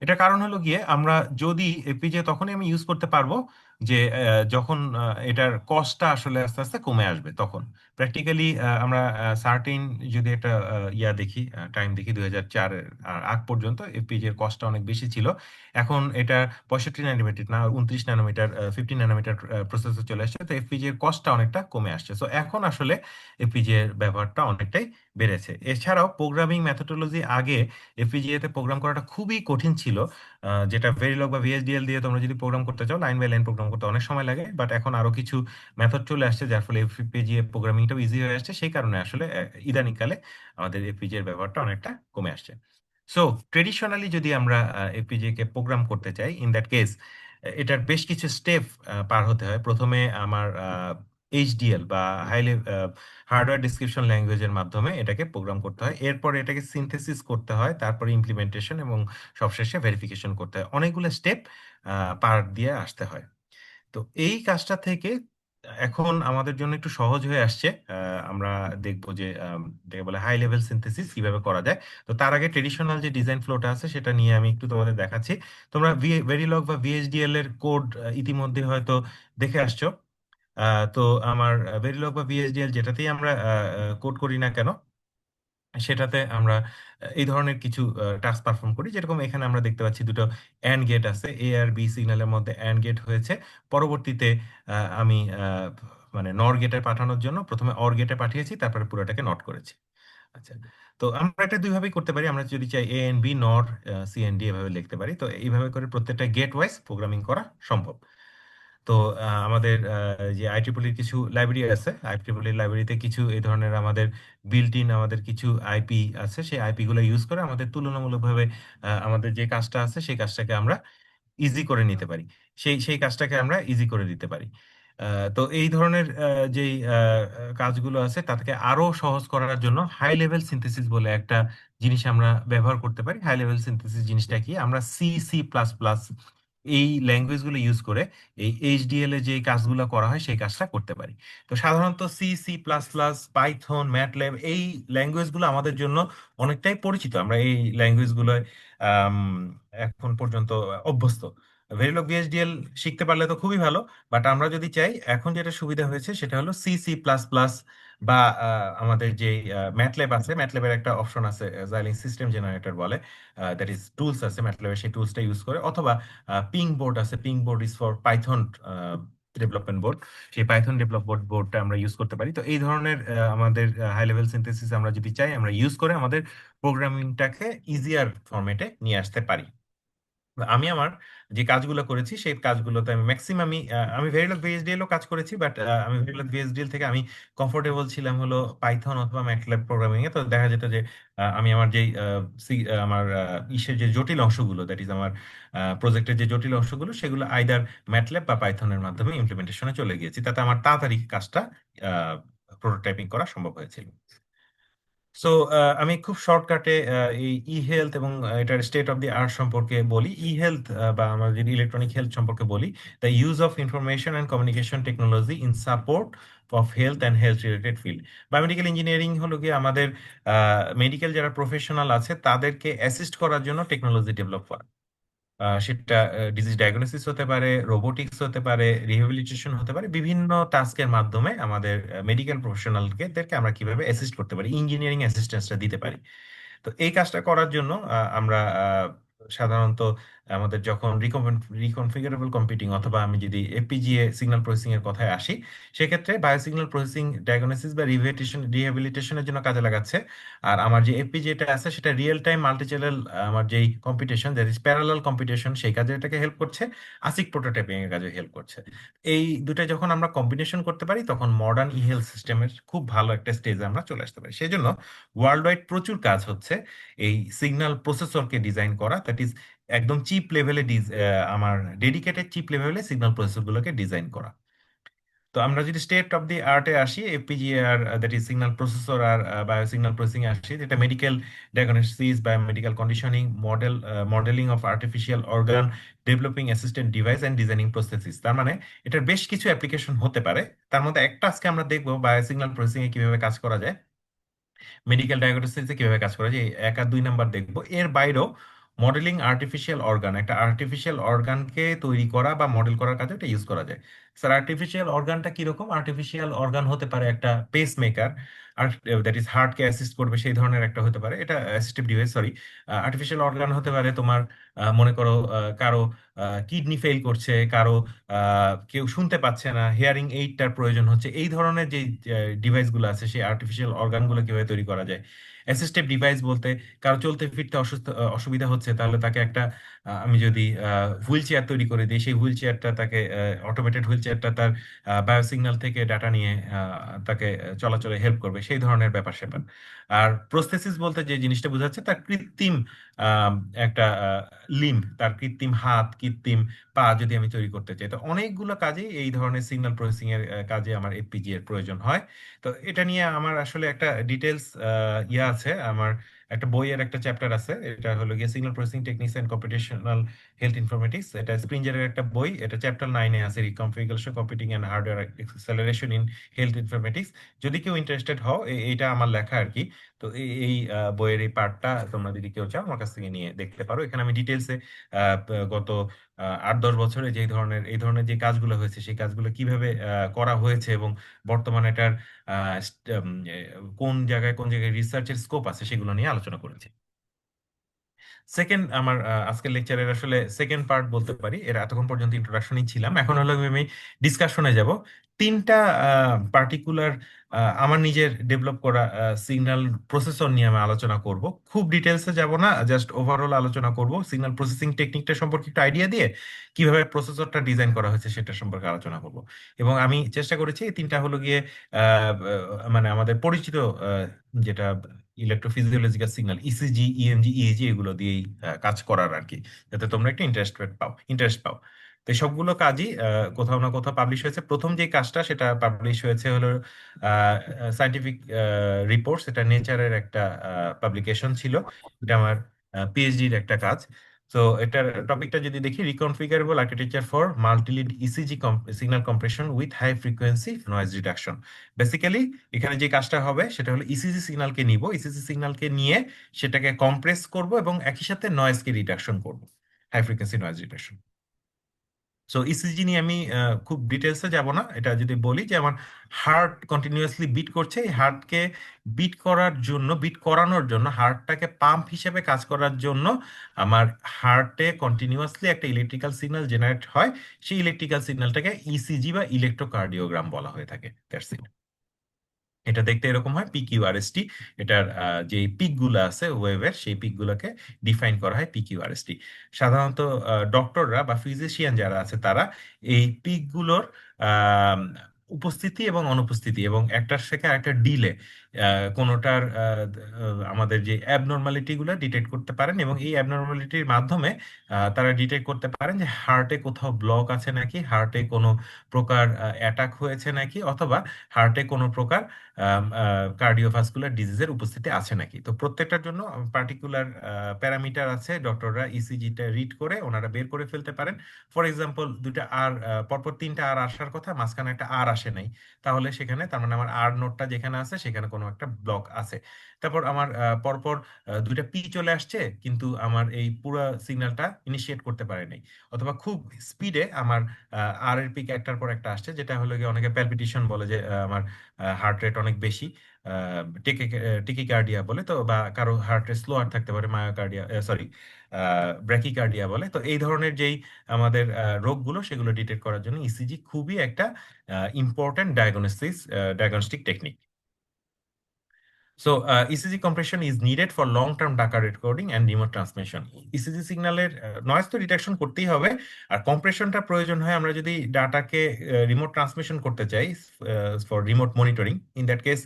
এটা কারণ হলো গিয়ে, আমরা যদি এফপিজিএ তখনই আমি ইউজ করতে পারবো যে যখন এটার কস্টটা আসলে আস্তে আস্তে কমে আসবে। তখন প্র্যাকটিক্যালি আমরা সার্টিন যদি একটা দেখি, টাইম দেখি 2004 এর আগ পর্যন্ত এফপিজিএ এর কস্টটা অনেক বেশি ছিল। এখন এটা 65 ন্যানোমিটার না 29 ন্যানোমিটার, 15 ন্যানোমিটার প্রসেসর চলে আসছে। তো এফপিজিএ এর কস্টটা অনেকটা কমে আসছে। তো এখন আসলে এফপিজিএ এর ব্যবহারটা অনেকটাই বেড়েছে। এছাড়াও প্রোগ্রামিং মেথোডোলজি আগে এফপিজিএ তে প্রোগ্রাম করাটা খুবই কঠিন ছিল। যেটা ভেরিলগ বা ভিএসডিএল দিয়ে তোমরা যদি প্রোগ্রাম করতে চাও, লাইন বাই লাইন প্রোগ্রাম করতে অনেক সময় লাগে। বাট এখন আরো কিছু মেথড চলে আসছে, যার ফলে এফপিজিএ প্রোগ্রামিংটাও ইজি হয়ে আসছে। সেই কারণে আসলে ইদানিংকালে আমাদের এফপিজিএ এর ব্যবহারটা অনেকটা কমে আসছে। সো ট্রেডিশনালি যদি আমরা এফপিজিএ কে প্রোগ্রাম করতে চাই, ইন দ্যাট কেস এটার বেশ কিছু স্টেপ পার হতে হয়। প্রথমে আমার এইচডিএল বা হাইলি হার্ডওয়্যার ডিসক্রিপশন ল্যাঙ্গুয়েজের মাধ্যমে এটাকে প্রোগ্রাম করতে হয়, এরপর এটাকে সিনথেসিস করতে হয়, তারপরে ইমপ্লিমেন্টেশন এবং সবশেষে ভেরিফিকেশন করতে হয়, অনেকগুলো স্টেপ পার দিয়ে আসতে হয়। তো এই কাজটা থেকে এখন আমাদের জন্য একটু সহজ হয়ে আসছে। আমরা দেখবো যে যেটাকে বলে হাই লেভেল সিনথেসিস কিভাবে করা যায়। তো তার আগে ট্রেডিশনাল যে ডিজাইন ফ্লোটা আছে সেটা নিয়ে আমি একটু তোমাদের দেখাচ্ছি। তোমরা ভেরিলগ বা ভিএইচডিএল এর কোড ইতিমধ্যে হয়তো দেখে আসছো। তো আমার ভেরিলগ বা ভিএইচডিএল যেটাতেই আমরা কোড করি না কেন, সেটাতে আমরা এই ধরনের কিছু টাস্ক পারফর্ম করি। যেরকম এখানে আমরা দেখতে পাচ্ছি দুটো অ্যান্ড গেট আছে, এ আর বি সিগন্যালের মধ্যে অ্যান্ড গেট হয়েছে। পরবর্তীতে আমি মানে নর গেটে পাঠানোর জন্য প্রথমে অর গেটে পাঠিয়েছি, তারপরে পুরোটাকে নট করেছি। আচ্ছা, তো আমরা এটা দুইভাবেই করতে পারি। আমরা যদি চাই এ এন বি নর সি এন ডি এভাবে লিখতে পারি। তো এইভাবে করে প্রত্যেকটা গেট ওয়াইজ প্রোগ্রামিং করা সম্ভব। তো আমাদের যে আইট্রিপলির কিছু লাইব্রেরি আছে, আইট্রিপলির লাইব্রেরিতে কিছু এই ধরনের আমাদের বিল্ট ইন আমাদের কিছু আইপি আছে, সেই আইপি গুলো ইউজ করে আমাদের তুলনামূলকভাবে আমাদের যে কাজটা আছে সেই কাজটাকে আমরা ইজি করে নিতে পারি, সেই সেই কাজটাকে আমরা ইজি করে দিতে পারি। তো এই ধরনের যেই কাজগুলো আছে তাকে আরো সহজ করার জন্য হাই লেভেল সিনথেসিস বলে একটা জিনিস আমরা ব্যবহার করতে পারি। হাই লেভেল সিনথেসিস জিনিসটা কি, আমরা সি সি প্লাস প্লাস এই ল্যাঙ্গুয়েজ গুলো ইউজ করে এই এইচডিএল এ যে কাজগুলো করা হয় সেই কাজটা করতে পারি। তো সাধারণত C C plus plus, Python, MATLAB এই ল্যাঙ্গুয়েজ গুলো আমাদের জন্য অনেকটাই পরিচিত। আমরা এই ল্যাঙ্গুয়েজ গুলোয় আম, এখন পর্যন্ত অভ্যস্ত। ভেরিলগ ভিএইচডিএল শিখতে পারলে তো খুবই ভালো, বাট আমরা যদি চাই, এখন যেটা সুবিধা হয়েছে সেটা হলো সি সি প্লাস প্লাস বা আমাদের যে ম্যাটল্যাব আছে, ম্যাটল্যাবের একটা অপশন আছে জাইলিং সিস্টেম জেনারেটর বলে, দ্যাট ইজ টুলস আছে ম্যাটল্যাবের, সেই টুলসটা ইউজ করে, অথবা পিং বোর্ড আছে, PYNQ board is for Python development board, সেই পাইথন ডেভেলপমেন্ট বোর্ডটা আমরা ইউজ করতে পারি। তো এই ধরনের আমাদের হাই লেভেল সিনথেসিস আমরা যদি চাই, আমরা ইউজ করে আমাদের প্রোগ্রামিংটাকে ইজিয়ার ফরম্যাটে নিয়ে আসতে পারি। আমি আমার যে কাজগুলো করেছি সেই কাজগুলোতে আমি ম্যাক্সিমামই আমি ভেরিলগ ভিএইচডিএল ও কাজ করেছি, বাট আমি ভেরিলগ ভিএইচডিএল থেকে আমি কমফোর্টেবল ছিলাম হলো পাইথন অথবা ম্যাটল্যাব প্রোগ্রামিং এ। তো দেখা যেত যে আমি আমার যেই আমার ইসের যে জটিল অংশগুলো, দ্যাট ইজ আমার প্রজেক্টের যে জটিল অংশগুলো, সেগুলো আইদার ম্যাটল্যাব বা পাইথনের মাধ্যমে ইমপ্লিমেন্টেশনে চলে গিয়েছি, তাতে আমার তাড়াতাড়ি কাজটা প্রোটোটাইপিং করা সম্ভব হয়েছিল। সো আমি খুব শর্টকাটে এই ই হেলথ এবং এটার স্টেট অফ দি আর্ট সম্পর্কে বলি। ই হেলথ বা আমরা যদি ইলেকট্রনিক হেলথ সম্পর্কে বলি, the use of information and communication technology in support of health and health related field. Biomedical engineering হলো গিয়ে আমাদের মেডিকেল যারা প্রফেশনাল আছে তাদেরকে অ্যাসিস্ট করার জন্য টেকনোলজি ডেভেলপ করা। সেটা ডিজিজ ডায়াগনোসিস হতে পারে, রোবোটিক্স হতে পারে, রিহেবিলিটেশন হতে পারে, বিভিন্ন টাস্কের মাধ্যমে আমাদের মেডিকেল প্রফেশনালকে দেরকে আমরা কিভাবে অ্যাসিস্ট করতে পারি, ইঞ্জিনিয়ারিং অ্যাসিস্ট্যান্সটা দিতে পারি। তো এই কাজটা করার জন্য আমরা সাধারণত আমাদের যখন রিকনফিগারেবল কম্পিউটিং অথবা আমি যদি এফপিজিএ সিগন্যাল প্রসেসিং এর কথায় আসি, সেক্ষেত্রে বায়োসিগন্যাল প্রসেসিং ডায়াগনোসিস বা রিহেবিলিটেশনের জন্য কাজে লাগাচ্ছে। আর আমার যে এফপিজিএটা আছে সেটা রিয়েল টাইম মাল্টিচ্যানেল আমার যেই competition, that is parallel competition, সেই কাজে এটাকে হেল্প করছে, আসিক প্রোটোটাইপিং এর কাজে হেল্প করছে। এই দুটা যখন আমরা কম্বিনেশন করতে পারি তখন মডার্ন ই হেলথ সিস্টেমের খুব ভালো একটা স্টেজে আমরা চলে আসতে পারি। সেই জন্য ওয়ার্ল্ড ওয়াইড প্রচুর কাজ হচ্ছে এই সিগন্যাল প্রসেসরকে ডিজাইন করা, দ্যাট ইজ একদম চিপ লেভেলে আমার ডেডিকেটেড চিপ লেভেলে সিগন্যাল প্রসেসরগুলোকে ডিজাইন করা। তো আমরা যদি স্টেট অফ দি আর্টে আসি, FPGA that is signal processor আর বায়োসিগন্যাল প্রসেসিং এ আসি, যেটা medical diagnosis, biomedical conditioning, modelling of artificial organ, developing assistant device and designing processes. তার মানে এটার বেশ কিছু অ্যাপ্লিকেশন হতে পারে। তার মধ্যে একটা আজকে আমরা দেখবো বায়োসিগন্যাল প্রসেসিং এ কিভাবে কাজ করা যায়, মেডিকেল ডায়াগনোসিসে কিভাবে কাজ করা যায়, এই এক আর দুই নাম্বার দেখবো। এর বাইরেও মডেলিং আর্টিফিশিয়াল অর্গান, একটা আর্টিফিশিয়াল অর্গানকে তৈরি করা বা মডেল করার কাজে এটা ইউজ করা যায়। স্যার আর্টিফিশিয়াল অর্গানটা কিরকম? আর্টিফিশিয়াল অর্গান হতে পারে একটা পেস মেকার, আর দ্যাট ইজ হার্টকে অ্যাসিস্ট করবে, সেই ধরনের একটা হতে পারে, এটা assistive device, sorry. Artificial organ হতে পারে তোমার মনে করো কারো কিডনি ফেল করছে, কারো কেউ শুনতে পাচ্ছে না, হিয়ারিং এইডটার প্রয়োজন হচ্ছে, এই ধরনের যে ডিভাইসগুলো আছে সেই আর্টিফিশিয়াল অর্গানগুলো কিভাবে তৈরি করা যায়। অ্যাসিস্টিভ ডিভাইস বলতে কারো চলতে ফিরতে অসুবিধা হচ্ছে, তাহলে তাকে একটা আমি যদি হুইল চেয়ার তৈরি করে দিই, সেই হুইল চেয়ারটা তাকে অটোমেটেড হুইল চেয়ারটা তার বায়োসিগন্যাল থেকে ডাটা নিয়ে তাকে চলাচলে হেল্প করবে, সেই ধরনের ব্যাপার স্যাপার। আর প্রস্থেসিস বলতে যে জিনিসটা বোঝাচ্ছে তার কৃত্রিম আহ, একটা লিম্ব, তার কৃত্রিম হাত কি কৃত্রিম পা যদি আমি তৈরি করতে চাই, তো অনেকগুলো কাজে এই ধরনের সিগন্যাল প্রসেসিং এর কাজে আমার এফপিজি এর প্রয়োজন হয়। তো এটা নিয়ে আমার আসলে একটা ডিটেলস ইয়ে আছে, আমার একটা বইয়ের একটা চ্যাপ্টার আছে, এটা হলো গিয়ে signal processing techniques and computational health informatics. এটা স্প্রিঞ্জারের একটা বই, এটা চ্যাপ্টার 9-এ আছে, reconfiguration computing and hardware acceleration in health informatics. যদি কেউ ইন্টারেস্টেড হও, এইটা আমার লেখা আর কি। তো এই বইয়ের এই পার্টটা তোমরা যদি কেউ চাও আমার কাছ থেকে নিয়ে দেখতে পারো। এখানে আমি ডিটেলসে গত 8-10 বছরে এই ধরনের যে কাজগুলো হয়েছে সেই কাজগুলো কিভাবে করা হয়েছে এবং বর্তমানে এটার কোন জায়গায় রিসার্চের স্কোপ আছে সেগুলো নিয়ে আলোচনা করেছি। সেকেন্ড, আমার আজকের লেকচারের আসলে সেকেন্ড পার্ট বলতে পারি। এর এতক্ষণ পর্যন্ত ইন্ট্রোডাকশনই ছিলাম, এখন হলো আমি ডিসকাশনে যাব। তিনটা পার্টিকুলার আমার নিজের ডেভেলপ করা সিগন্যাল প্রসেসর নিয়ে আমি আলোচনা করব। খুব ডিটেলসে যাব না, জাস্ট ওভারঅল আলোচনা করব। সিগন্যাল প্রসেসিং টেকনিকটা সম্পর্কে একটা আইডিয়া দিয়ে কিভাবে প্রসেসরটা ডিজাইন করা হয়েছে সেটা সম্পর্কে আলোচনা করব। এবং আমি চেষ্টা করেছি এই তিনটা হলো গিয়ে মানে আমাদের পরিচিত যেটা ইলেকট্রোফিজিওলজিক্যাল সিগন্যাল, ইসিজি, ইএমজি, ইএজি, এগুলো দিয়েই কাজ করার আর কি, যাতে তোমরা একটা ইন্টারেস্ট পাও। তো এই সবগুলো কাজই কোথাও না কোথাও পাবলিশ হয়েছে। প্রথম যে কাজটা সেটা পাবলিশ হয়েছে হলো সায়েন্টিফিক রিপোর্টস, এটা নেচারের একটা পাবলিকেশন ছিল। এটা আমার পিএইচডির একটা কাজ। তো এটার টপিকটা যদি দেখি, reconfigurable architecture for multilead ECG signal compression with high frequency noise reduction. Basically এখানে যে কাজটা হবে সেটা হলো ইসিজি সিগন্যালকে নিব, ইসিজি সিগন্যালকে নিয়ে সেটাকে কম্প্রেস করব এবং একই সাথে নয়েজকে রিডাকশন করব, high frequency noise reduction. So ECG নিয়ে আমি খুব ডিটেলসে যাব না। এটা যদি বলি যে আমার হার্ট কন্টিনিউয়াসলি বিট করছে, এই হার্টকে বিট করানোর জন্য, হার্টটাকে পাম্প হিসেবে কাজ করার জন্য আমার হার্টে কন্টিনিউয়াসলি একটা ইলেকট্রিক্যাল সিগন্যাল জেনারেট হয়। সেই ইলেকট্রিক্যাল সিগন্যালটাকে ইসিজি বা ইলেকট্রোকার্ডিওগ্রাম বলা হয়ে থাকে। That's it. এটা দেখতে এরকম হয়, পিকিউআরএসটি। এটার যে পিক গুলো আছে ওয়েভের, সেই পিক গুলোকে ডিফাইন করা হয় পিকিউআরএসটি। সাধারণত ডক্টররা বা ফিজিশিয়ান যারা আছে তারা এই পিক গুলোর আহ, উপস্থিতি এবং অনুপস্থিতি এবং একটার থেকে একটা ডিলে কোনোটার আমাদের যে অ্যাবনর্মালিটি গুলো ডিটেক্ট করতে পারেন, এবং এই অ্যাবনর্মালিটির মাধ্যমে তারা ডিটেক্ট করতে পারেন যে হার্টে কোথাও ব্লক আছে নাকি, হার্টে কোনো প্রকার অ্যাটাক হয়েছে নাকি, অথবা হার্টে কোনো প্রকার কার্ডিওভাস্কুলার ডিজিজের উপস্থিতি আছে নাকি। তো প্রত্যেকটার জন্য পার্টিকুলার প্যারামিটার আছে, ডক্টররা ইসিজিটা রিড করে ওনারা বের করে ফেলতে পারেন। ফর এক্সাম্পল, দুটা আর পরপর তিনটা আর আসার কথা, মাঝখানে একটা আর আসে নাই, তাহলে সেখানে তার মানে আমার আর নোটটা যেখানে আছে সেখানে কোনো একটা ব্লক আছে। তারপর আমার পরপর দুইটা পি চলে আসছে কিন্তু আমার এই পুরো সিগন্যালটা ইনিশিয়েট করতে পারে নাই, অথবা খুব স্পিডে আমার আর এর পিক একটার পর একটা আসছে, যেটা হলো গিয়ে অনেকে প্যালপিটেশন বলে, যে আমার হার্ট রেট অনেক বেশি, টেকিকার্ডিয়া বলে তো, বা কারো হার্ট রেট স্লোয়ার থাকতে পারে, মায়োকার্ডিয়া, সরি, ব্র্যাকিকার্ডিয়া বলে। তো এই ধরনের যেই আমাদের রোগগুলো, সেগুলো ডিটেক্ট করার জন্য ইসিজি খুবই একটা important diagnostic technique. So, ECG compression is needed for long-term data recording and remote transmission. ECG সিগন্যালের নয়েজ তো ডিটেকশন করতেই হবে, আর কম্প্রেশনটা প্রয়োজন হয় আমরা যদি ডাটাকে রিমোট ট্রান্সমিশন করতে চাই for remote monitoring. In that case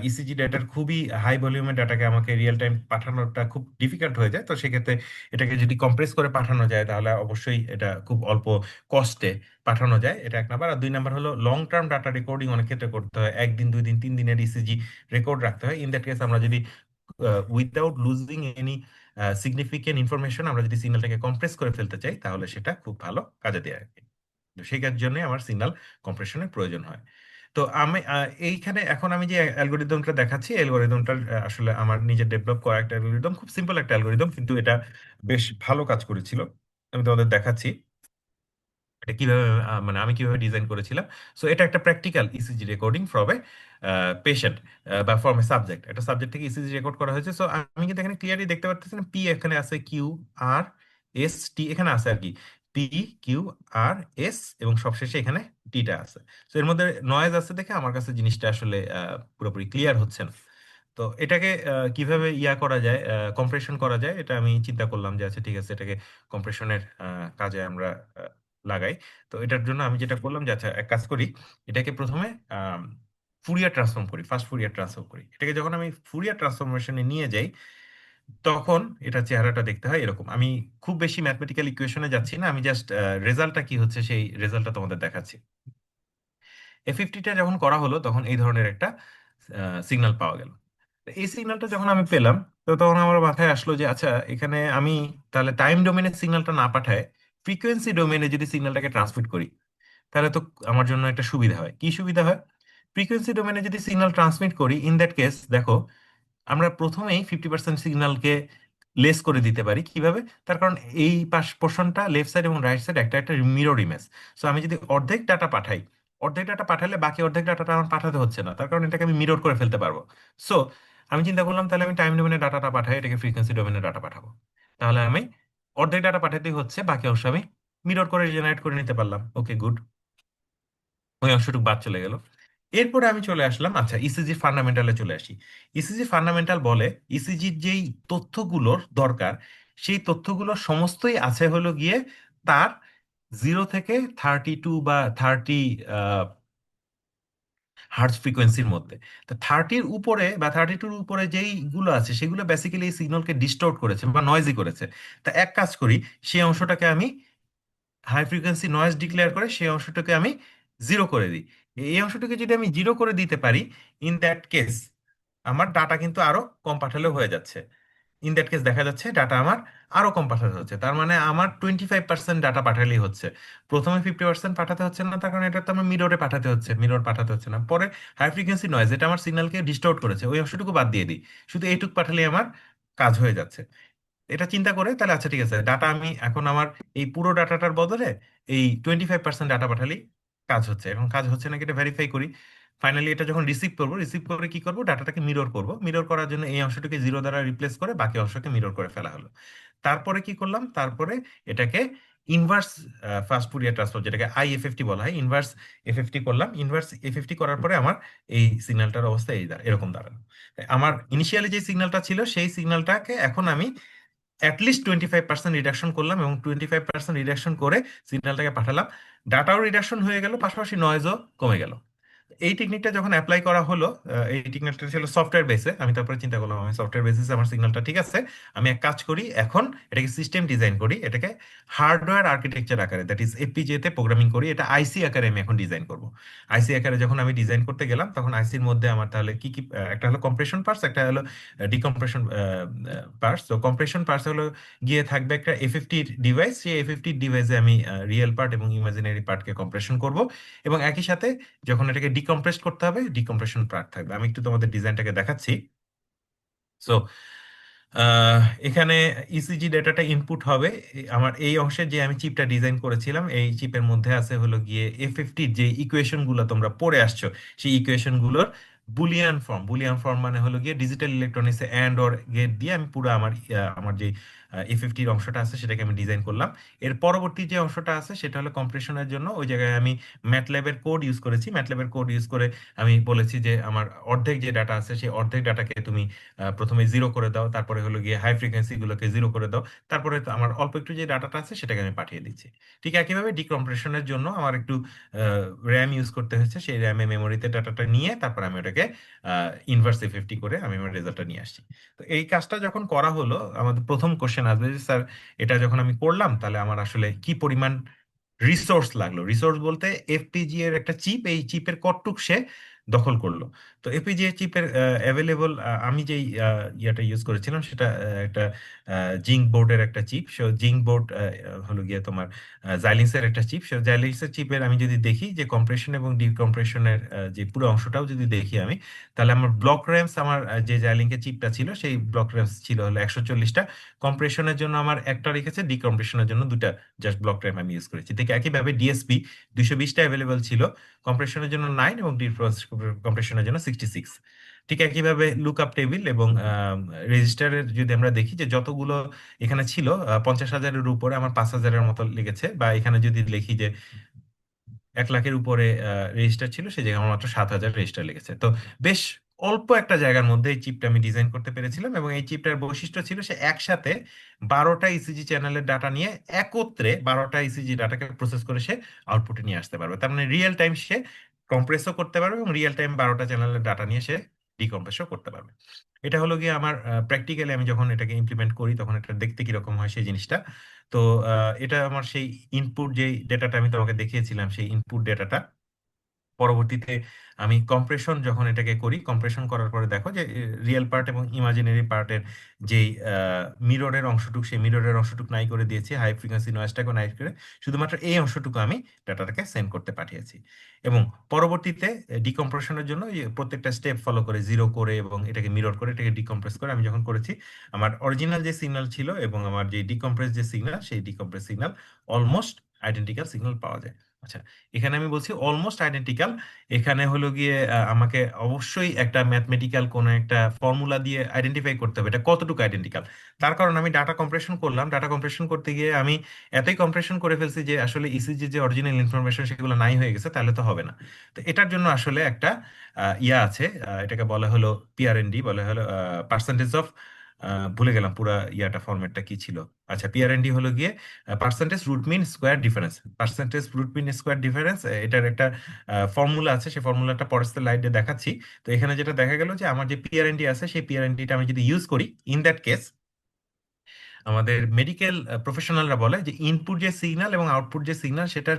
ECG ডাটার খুবই হাই ভলিউমের ডাটাকে আমাকে রিয়েল টাইম পাঠানোটা খুব ডিফিকাল্ট হয়ে যায়। তো সেক্ষেত্রে এটাকে যদি কম্প্রেস করে পাঠানো যায় তাহলে অবশ্যই এটা খুব অল্প কস্টে পাঠানো যায়। এটা এক নাম্বার। আর দুই নাম্বার হলো লং টার্ম ডাটা রেকর্ডিং অনেক ক্ষেত্রে করতে হয়, 1 দিন 2 দিন 3 দিনের ইসিজি রেকর্ড রাখতে হয়। ইন দ্যাট কেস আমরা যদি without losing any significant information আমরা যদি সিগন্যালটাকে কম্প্রেস করে ফেলতে চাই তাহলে সেটা খুব ভালো কাজে দেয় আর কি। তো সেই কাজের জন্য আমার সিগন্যাল কম্প্রেশনের প্রয়োজন হয়। তো আমি এইখানে এখন আমি যে অ্যালগোরিদমটা দেখাচ্ছি, অ্যালগোরিদমটা আসলে আমার নিজের ডেভেলপ করা একটা অ্যালগোরিদম, খুব সিম্পল একটা অ্যালগোরিদম, কিন্তু এটা বেশ ভালো কাজ করেছিল। আমি তোমাদের দেখাচ্ছি এটা কিভাবে, মানে আমি কিভাবে ডিজাইন করেছিলাম। সো এটা একটা practical ECG recording from a patient বা ফ্রম এ সাবজেক্ট। একটা সাবজেক্ট থেকে ইসিজি রেকর্ড করা হয়েছে। সো আমি কিন্তু এখানে ক্লিয়ারলি দেখতে পাচ্ছি না, পি এখানে আছে, কিউ আর এস টি এখানে আছে আর কি, পি কিউ আর এস, এবং সবশেষে এখানে টিটা আছে। তো এর মধ্যে নয়েজ আছে দেখে আমার কাছে জিনিসটা আসলে পুরোপুরি ক্লিয়ার হচ্ছে না। তো এটাকে কিভাবে করা যায়, কম্প্রেশন করা যায়, এটা আমি চিন্তা করলাম যে আচ্ছা ঠিক আছে, এটাকে কম্প্রেশনের কাজে আমরা লাগাই। তো এটার জন্য আমি যেটা করলাম যে আচ্ছা এক কাজ করি, এটাকে প্রথমে ফুরিয়ার ট্রান্সফর্ম করি, ফার্স্ট ফুরিয়ার ট্রান্সফর্ম করি। এটাকে যখন আমি ফুরিয়ার ট্রান্সফরমেশনে নিয়ে যাই, তখন এটা চেহারাটা দেখতে হয় এরকম। আমি খুব বেশি ম্যাথমেটিক্যাল ইকুয়েশনে যাচ্ছি না, আমি জাস্ট রেজাল্টটা কি হচ্ছে সেই রেজাল্টটা তোমাদের দেখাচ্ছি। A50টা যখন করা হলো তখন এই ধরনের একটা সিগন্যাল পাওয়া গেল। তো এই সিগন্যালটা যখন আমি পেলাম, তো তখন আমার মাথায় আসলো যে আচ্ছা, এখানে আমি তাহলে টাইম ডোমেনে সিগন্যালটা না পাঠায় ফ্রিকোয়েন্সি ডোমেনে যদি সিগন্যালটাকে ট্রান্সমিট করি, তাহলে তো আমার জন্য একটা সুবিধা হয়। কি সুবিধা হয়? ফ্রিকোয়েন্সি ডোমেনে যদি সিগন্যাল ট্রান্সমিট করি, ইন দ্যাট কেস দেখো আমরা প্রথমেই 50% সিগন্যালকে লেস করে দিতে পারি। কিভাবে? তার কারণ এই পাশ পোর্শনটা লেফট সাইড এবং রাইট সাইড একটা একটা মিরর ইমেজ। সো আমি যদি অর্ধেক ডাটা পাঠাই, অর্ধেক ডাটা পাঠালে বাকি অর্ধেক ডাটাটা আমার পাঠাতে হচ্ছে না, তার কারণ এটাকে আমি মিরর করে ফেলতে পারবো। সো আমি চিন্তা করলাম তাহলে আমি টাইম ডোমেনে ডাটাটা পাঠাই, এটাকে ফ্রিকোয়েন্সি ডোমেনে ডাটা পাঠাবো। তাহলে আমি অর্ধেক ডাটা পাঠাতেই হচ্ছে, বাকি অংশ আমি মিরর করে জেনারেট করে নিতে পারলাম। ওকে, গুড। ওই অংশটুকু বাদ চলে গেল। এরপরে আমি চলে আসলাম, আচ্ছা ইসিজি ফান্ডামেন্টালে চলে আসি। ইসিজি ফান্ডামেন্টাল বলে ইসিজির যেই তথ্যগুলোর দরকার, সেই তথ্যগুলো সমস্তই আছে হলো গিয়ে তার 0 থেকে 32 বা 30 হার্টজ ফ্রিকোয়েন্সির মধ্যে। তো 30-র উপরে বা 32-র উপরে যেইগুলো আছে সেগুলো বেসিক্যালি এই সিগন্যালকে ডিস্টর্ট করেছে বা নয়েজি করেছে। তা এক কাজ করি, সেই অংশটাকে আমি হাই ফ্রিকোয়েন্সি নয়েজ ডিক্লেয়ার করে সেই অংশটাকে আমি জিরো করে দিই। এই অংশটাকে যদি আমি জিরো করে দিতে পারি, ইন দ্যাট কেস আমার ডাটা কিন্তু আরো কম পাঠালেও হয়ে যাচ্ছে। ইন দ্যাট কেস দেখা যাচ্ছে ডাটা আমার আরো কম পাঠাতে হচ্ছে, তার মানে আমার 25% ডাটা পাঠালেই হচ্ছে। প্রথমে 50% পাঠাতে হচ্ছে না, তার কারণ এটা তো আমার মিররে পাঠাতে হচ্ছে, মিরর পাঠাতে হচ্ছে না। পরে হাই ফ্রিকোয়েন্সি নয়েজ, এটা আমার সিগন্যালকে ডিস্টর্ট করেছে, ওই অংশটুকু বাদ দিয়ে দিই, শুধু এইটুকু পাঠালেই আমার কাজ হয়ে যাচ্ছে। এটা চিন্তা করে তাহলে আচ্ছা ঠিক আছে, ডাটা আমি এখন আমার এই পুরো ডাটাটার বদলে এই 25% ডাটা পাঠালেই কাজ হচ্ছে। এখন কাজ হচ্ছে নাকি এটা ভেরিফাই করি। ফাইনালি এটা যখন রিসিভ করবো, রিসিভ করে কি করবো, ডাটাটাকে মিরর করব। মিরর করার জন্য এই অংশটাকে জিরো দ্বারা রিপ্লেস করে বাকি অংশকে মিরর করে ফেলা হলো। তারপরে কি করলাম, তারপরে এটাকে ইনভার্স ফাস্ট ফুরিয়ার ট্রান্সফর্ম, যেটাকে আইএফএফটি বলা হয়, ইনভার্স এফএফটি করলাম। ইনভার্স এফএফটি করার পরে আমার এই সিগন্যালটার অবস্থা এরকম দাঁড়ালো। আমার ইনিশিয়ালি যে সিগন্যালটা ছিল সেই সিগন্যালটাকে এখন আমি অ্যাটলিস্ট 25% রিডাকশন করলাম, এবং 25% রিডাকশন করে সিগন্যালটাকে পাঠালাম। ডাটাও রিডাকশন হয়ে গেল, পাশাপাশি নয়েজও কমে গেল। এই টেকনিকটা যখন অ্যাপ্লাই করা হলো, এই টেকনিকটা ছিল সফটওয়্যার বেসে। আমি তারপরে চিন্তা করলাম আমি সফটওয়্যার বেসিসে আমার সিগন্যালটা ঠিক আছে, আমি এক কাজ করি, এখন এটাকে সিস্টেম ডিজাইন করি, এটাকে হার্ডওয়্যার আর্কিটেকচার আকারে, দ্যাট ইজ এফপিজিএ তে প্রোগ্রামিং করি, এটা আইসি আকারে আমি এখন ডিজাইন করব। আইসি আকারে যখন আমি ডিজাইন করতে গেলাম, তখন আইসির মধ্যে আমার তাহলে কি কি, একটা হলো কম্প্রেশন পার্টস, একটা হলো ডিকম্প্রেশন পার্টস। তো কম্প্রেশন পার্টস হলো গিয়ে থাকবে একটা এফএফটি ডিভাইস, সেই এফএফটি ডিভাইসে আমি রিয়েল পার্ট এবং ইমাজিনারি পার্টকে কম্প্রেশন করব, এবং একই সাথে যখন এটাকে ডিকম্প্রেস করতে হবে ডিকম্প্রেশন পার্ট থাকবে। আমি একটু তোমাদের ডিজাইনটাকে দেখাচ্ছি। সো এখানে ইসিজি ডেটাটা ইনপুট হবে আমার এই অংশে, যে আমি চিপটা ডিজাইন করেছিলাম এই চিপের মধ্যে আছে হলো গিয়ে এফএফটির যে ইকুয়েশন গুলো তোমরা পড়ে আসছো, সেই ইকুয়েশন গুলোর বুলিয়ান ফর্ম। বুলিয়ান ফর্ম মানে হলো গিয়ে ডিজিটাল ইলেকট্রনিক্সে অ্যান্ড অর গেট দিয়ে আমি পুরো আমার যে এফএফটির অংশটা আছে সেটাকে আমি ডিজাইন করলাম। এর পরবর্তী যে অংশটা আছে সেটা হলো কম্প্রেশনের জন্য, ওই জায়গায় আমি ম্যাটল্যাবের কোড ইউজ করেছি। ম্যাটল্যাবের কোড ইউজ করে আমি বলেছি যে আমার অর্ধেক যে ডাটা আছে সেই অর্ধেক ডাটাকে তুমি প্রথমে জিরো করে দাও, তারপরে হলো গিয়ে হাই ফ্রিকোয়েন্সি গুলোকে জিরো করে দাও, তারপরে তো আমার অল্প একটু যে ডাটাটা আছে সেটাকে আমি পাঠিয়ে দিচ্ছি। ঠিক একইভাবে ডিকম্প্রেশনের জন্য আমার একটু র্যাম ইউজ করতে হচ্ছে, সেই র্যামে মেমোরিতে ডাটাটা নিয়ে তারপর আমি ওটাকে ইনভার্স এফএফটি করে আমি আমার রেজাল্টটা নিয়ে আসছি। তো এই কাজটা যখন করা হলো, আমাদের প্রথম কোশ্চেন আসবে যে স্যার এটা যখন আমি করলাম তাহলে আমার আসলে কি পরিমাণ রিসোর্স লাগলো। রিসোর্স বলতে এফপিজি এর একটা চিপ, এই চিপের কতটুক সে দখল করলো। তো এফপিজিএ চিপের অ্যাভেলেবল, আমি যেই ইয়াটা ইউজ করেছিলাম সেটা একটা জিঙ্ক বোর্ডের একটা চিপ। সো জিঙ্ক বোর্ড হলো গিয়ে তোমার জাইলিন্সের একটা চিপ। সো জাইলিন্সের চিপের আমি যদি দেখি যে কম্প্রেশন এবং ডিকম্প্রেশনের যে পুরো অংশটাও যদি দেখি আমি, তাহলে আমার ব্লক র্যামস, আমার যে জাইলিংকের চিপটা ছিল সেই ব্লক র্যামস ছিল হলো 140টা। কম্প্রেশনের জন্য আমার একটা রেখেছে, ডিকম্প্রেশনের জন্য দুটা জাস্ট ব্লক র্যাম আমি ইউজ করেছি। ঠিক একইভাবে ডিএসপি 220টা অ্যাভেলেবল ছিল, কম্প্রেশনের জন্য 9 এবং কম্প্রেশনের জন্য 66। ঠিক একইভাবে লুকআপ টেবিল এবং রেজিস্টারের যদি আমরা দেখি যে যতগুলো এখানে ছিল, 50,000-এর উপরে আমার 5,000-এর মতো লেগেছে। বা এখানে যদি লিখি যে 1 লাখের উপরে রেজিস্টার ছিল, সেই জায়গায় আমার মাত্র 7,000 রেজিস্টার লেগেছে। তো বেশ অল্প একটা জায়গার মধ্যে এই চিপটা আমি ডিজাইন করতে পেরেছিলাম, এবং এই চিপটার বৈশিষ্ট্য ছিল সে একসাথে 12টা ইসিজি চ্যানেলের ডাটা নিয়ে একত্রে 12টা ইসিজি ডাটাকে প্রসেস করে সে আউটপুটে নিয়ে আসতে পারবে। তার মানে রিয়েল টাইম সে কম্প্রেসও করতে পারবে এবং রিয়েল টাইম 12টা চ্যানেলের ডাটা নিয়ে সে ডিকম্প্রেসও করতে পারবে। এটা হলো গিয়ে আমার প্র্যাকটিক্যালি আমি যখন এটাকে ইমপ্লিমেন্ট করি তখন এটা দেখতে কিরকম হয় সেই জিনিসটা। তো এটা আমার সেই ইনপুট যেই ডেটাটা আমি তোমাকে দেখিয়েছিলাম, সেই ইনপুট ডেটাটা পরবর্তীতে আমি কম্প্রেশন যখন এটাকে করি, কম্প্রেশন করার পরে দেখো যে রিয়েল পার্ট এবং ইমাজিনারি পার্টের যেই মিররের অংশটুকু, সেই মিররের অংশটুকু নাই করে দিয়েছি, হাই ফ্রিকোয়েন্সি নয়েজটাকে নাই করে শুধুমাত্র এই অংশটুকু আমি ডাটাটাকে সেন্ড করতে পাঠিয়েছি। এবং পরবর্তীতে ডিকম্প্রেশনের জন্য এই প্রত্যেকটা স্টেপ ফলো করে, জিরো করে এবং এটাকে মিরর করে এটাকে ডিকম্প্রেস করে আমি যখন করেছি, আমার অরিজিনাল যে সিগন্যাল ছিল এবং আমার যে ডিকম্প্রেস যে সিগন্যাল, সেই decompress signal almost identical signal পাওয়া যায়। আচ্ছা, এখানে আমি বলছি অলমোস্ট আইডেন্টিক্যাল। এখানে হলো গিয়ে আমাকে অবশ্যই একটা ম্যাথমেটিক্যাল কোনো একটা ফর্মুলা দিয়ে আইডেন্টিফাই করতে হবে এটা কতটুকু আইডেন্টিক্যাল। তার কারণ আমি ডাটা কম্প্রেশন করলাম, ডাটা কম্প্রেশন করতে গিয়ে আমি এতই কম্প্রেশন করে ফেলছি যে আসলে ইসিজি যে অরিজিনাল ইনফরমেশন সেগুলো নাই হয়ে গেছে, তাহলে তো হবে না। তো এটার জন্য আসলে একটা ইয়া আছে, এটাকে বলা হলো পিআরএনডি, বলা হলো পার্সেন্টেজ অফ, ভুলে গেলাম পুরা ইয়াটা ফরম্যাটটা কি ছিল। আচ্ছা, পিআরএনডি হলো গিয়ে percentage root mean square difference. Percentage root mean square difference, এটার একটা ফর্মুলা আছে, সেই ফর্মুলাটা পরের স্লাইডে দেখাচ্ছি। তো এখানে যেটা দেখা গেল যে আমার যে পিআরএনডি আছে, সেই পিআরএনডিটা আমি যদি ইউজ করি, ইন দ্যাট কেস আমাদের মেডিকেল প্রফেশনালরা বলে যে ইনপুট যে সিগন্যাল এবং আউটপুট যে সিগন্যাল, সেটার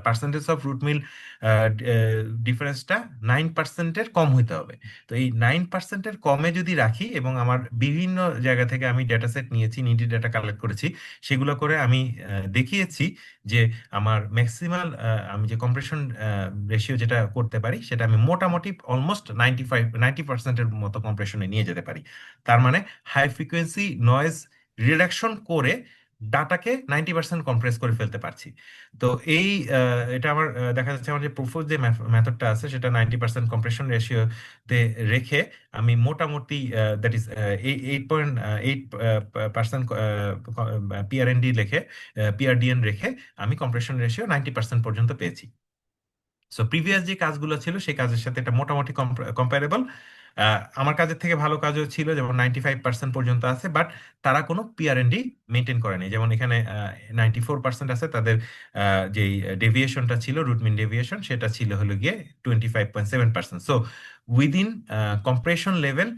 পার্সেন্টেজ অফ রুট মিল ডিফারেন্সটা 9%-এর কম হইতে হবে। তো এই 9%-এর কমে যদি রাখি এবং আমার বিভিন্ন জায়গা থেকে আমি ডেটা সেট নিয়েছি, নিডি ডেটা কালেক্ট করেছি, সেগুলো করে আমি দেখিয়েছি যে আমার ম্যাক্সিমাল আমি যে কম্প্রেশন রেশিও যেটা করতে পারি, সেটা আমি মোটামুটি অলমোস্ট 90%-এর মতো কম্প্রেশনে নিয়ে যেতে পারি। তার মানে হাই ফ্রিকোয়েন্সি নয়েজ রিডাকশন করে ডাটাকে 90% কম্প্রেস করে ফেলতে পারছি। তো এই এটা আমার দেখা যাচ্ছে আমার যে প্রোফোজ যে মেথডটা আছে, সেটা 90% কম্প্রেশন রেশিওতে রেখে আমি মোটামুটি দ্যাট ইজ 8.8% পিআরএনডি রেখে, পিআরডিএন রেখে আমি কম্প্রেশন রেশিও 90% পর্যন্ত পেয়েছি। সো প্রিভিয়াস যে কাজগুলো ছিল সেই কাজের সাথে এটা মোটামুটি কম্পারেবল। আমার কাজের থেকে ভালো কাজও ছিল, যেমন 95% পর্যন্ত আছে, বাট তারা কোনো পিআরএনডি মেনটেন করেনি। যেমন এখানে 94% আছে, তাদের যেই ডেভিয়েশনটা ছিল, রুটমিন ডেভিয়েশন, সেটা ছিল হলো গিয়ে 25.7%। So within compression level,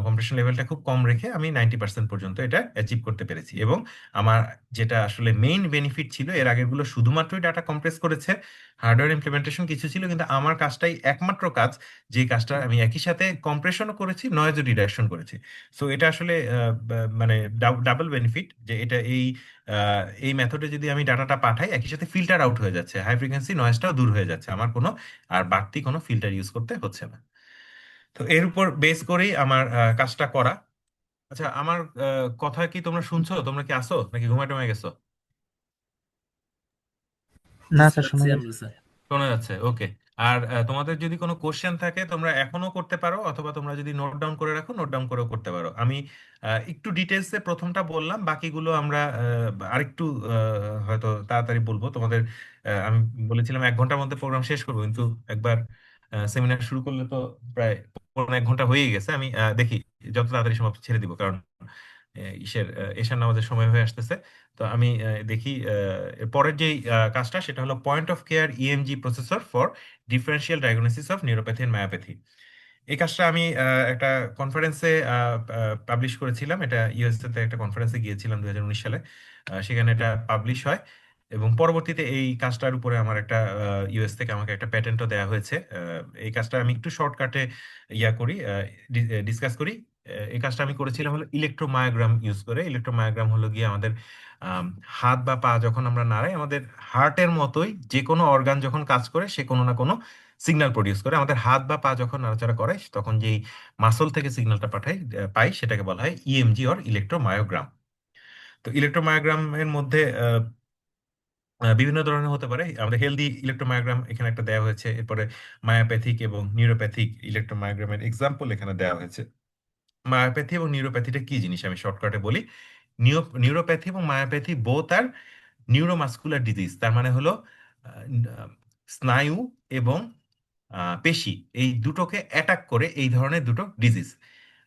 compression লেভেলটা খুব কম রেখে আমি 90% পর্যন্ত এটা অ্যাচিভ করতে পেরেছি। এবং আমার যেটা আসলে মেইন বেনিফিট ছিল, এর আগেরগুলো শুধুমাত্রই ডাটা কম্প্রেস করেছে, হার্ডওয়্যার ইমপ্লিমেন্টেশন কিছু ছিল, কিন্তু আমার কাজটাই একমাত্র কাজ যে কাজটা আমি একই সাথে কম্প্রেশনও করেছি, নয়েজও রিডাকশন করেছি। সো এটা আসলে মানে ডাবল বেনিফিট, যে এটা এই মেথডে যদি আমি ডাটাটা পাঠাই, একই সাথে ফিল্টার আউট হয়ে যাচ্ছে, হাই ফ্রিকোয়েন্সি নয়েজটাও দূর হয়ে যাচ্ছে, আমার কোনো আর বাড়তি কোনো ফিল্টার ইউজ করতে হচ্ছে না। তো এর উপর বেস করেই আমার কাজটা করা। আচ্ছা, আমার কথা কি তোমরা শুনছো? তোমরা কি আসো নাকি ঘুমায় টুমায় গেছো? না বুঝতে স্যার, শোনা পারছি যায়। আমরা স্যার। শোনা যাচ্ছে, ওকে। আর তোমাদের যদি কোনো কোশ্চেন থাকে তোমরা এখনো করতে পারো, অথবা তোমরা যদি নোট ডাউন করে রাখো, নোট ডাউন করেও করতে পারো। আমি একটু ডিটেলসে প্রথমটা বললাম, বাকিগুলো আমরা আরেকটু হয়তো তাড়াতাড়ি বলবো তোমাদের। আমি বলেছিলাম 1 ঘন্টার মধ্যে প্রোগ্রাম শেষ করবো, কিন্তু একবার সেমিনার শুরু করলে তো প্রায় 1.5 ঘন্টা হয়ে গেছে। আমি দেখি যত তাড়াতাড়ি সম্ভব ছেড়ে দিব, কারণ এশার নামাজের সময় হয়ে আসতেছে। তো আমি দেখি এর পরের যে কাজটা, সেটা হলো point of care EMG processor for differential diagnosis of neuropathy and myopathy. এই কাজটা আমি একটা কনফারেন্সে পাবলিশ করেছিলাম। এটা ইউএসএ তে একটা কনফারেন্সে গিয়েছিলাম 2019 সালে, সেখানে এটা পাবলিশ হয়। এবং পরবর্তীতে এই কাজটার উপরে আমার একটা ইউএস থেকে আমাকে একটা প্যাটেন্টও দেওয়া হয়েছে। এই কাজটা আমি একটু শর্টকাটে ইয়া করি, ডিসকাস করি। এই কাজটা আমি করেছিলাম হলো ইলেকট্রোমায়োগ্রাম ইউজ করে। ইলেকট্রোমায়োগ্রাম হলো গিয়ে আমাদের আম, হাত বা পা যখন আমরা নাড়াই, আমাদের হার্টের মতোই যে কোনো অর্গান যখন কাজ করে, সে কোনো না কোনো সিগন্যাল প্রডিউস করে। আমাদের হাত বা পা যখন নাড়াচাড়া করে, তখন যেই মাসল থেকে সিগন্যালটা পাই, সেটাকে বলা হয় ইএমজি অর ইলেকট্রোমায়োগ্রাম। তো ইলেকট্রোমায়োগ্রামের মধ্যে বিভিন্ন ধরনের হতে পারে। আমাদের হেলদি ইলেকট্রোমায়োগ্রাম এখানে একটা দেওয়া হয়েছে, এরপরে মায়োপ্যাথিক এবং নিউরোপ্যাথিক ইলেকট্রোমায়োগ্রামের এক্সাম্পল এখানে দেওয়া হয়েছে। মায়োপ্যাথি এবং নিউরোপ্যাথিটা কি জিনিস আমি শর্টকাটে বলি। নিউরোপ্যাথি এবং মায়োপ্যাথি বোথ আর নিউরোমাস্কুলার ডিজিজ। তার মানে হলো আহ, স্নায়ু এবং পেশি, এই দুটোকে অ্যাটাক করে এই ধরনের দুটো ডিজিজ।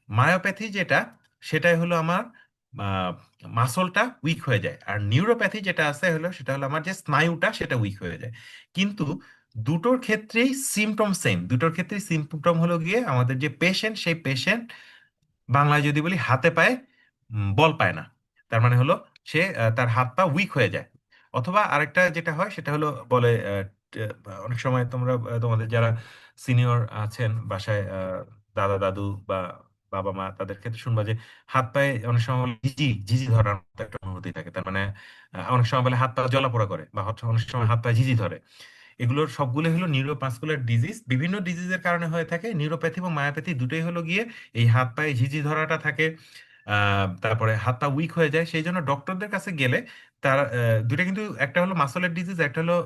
মায়োপ্যাথি যেটা, সেটাই হলো আমার মাসলটা উইক হয়ে যায়। আর নিউরোপ্যাথি যেটা আছে হলো, সেটা হলো আমার যে স্নায়ুটা সেটা উইক হয়ে যায়। কিন্তু দুটোর ক্ষেত্রেই সিমটম সেম, দুটোর ক্ষেত্রেই সিমটম হলো গিয়ে আমাদের যে পেশেন্ট, সেই পেশেন্ট বাংলায় যদি বলি হাতে পায়ে বল পায় না। তার মানে হলো সে তার হাত পা উইক হয়ে যায়। অথবা আরেকটা যেটা হয় সেটা হলো বলে অনেক সময় তোমরা তোমাদের যারা সিনিয়র আছেন বাসায়, দাদা দাদু বা বাবা মা, তাদের ক্ষেত্রে শুনবা যে হাত পায়ে অনেক সময় বলে ঝিঝি ঝিঝি ধরার মতো একটা অনুভূতি থাকে। তার মানে অনেক সময় বলে হাত পা জ্বলাপোড়া করে, বা হচ্ছে অনেক সময় হাত পা ঝিঝি ধরে। এগুলোর সবগুলো হলো নিউরোমাসকুলার ডিজিজ, বিভিন্ন ডিজিজের কারণে হয়ে থাকে। নিউরোপ্যাথি এবং মায়োপ্যাথি দুটোই হলো গিয়ে এই হাত পায়ে ঝিঝি ধরাটা থাকে, তারপরে হাত পা উইক হয়ে যায়। সেই জন্য ডক্টরদের কাছে গেলে তার দুটো কিন্তু, একটা হলো মাসলের ডিজিজ, একটা হলো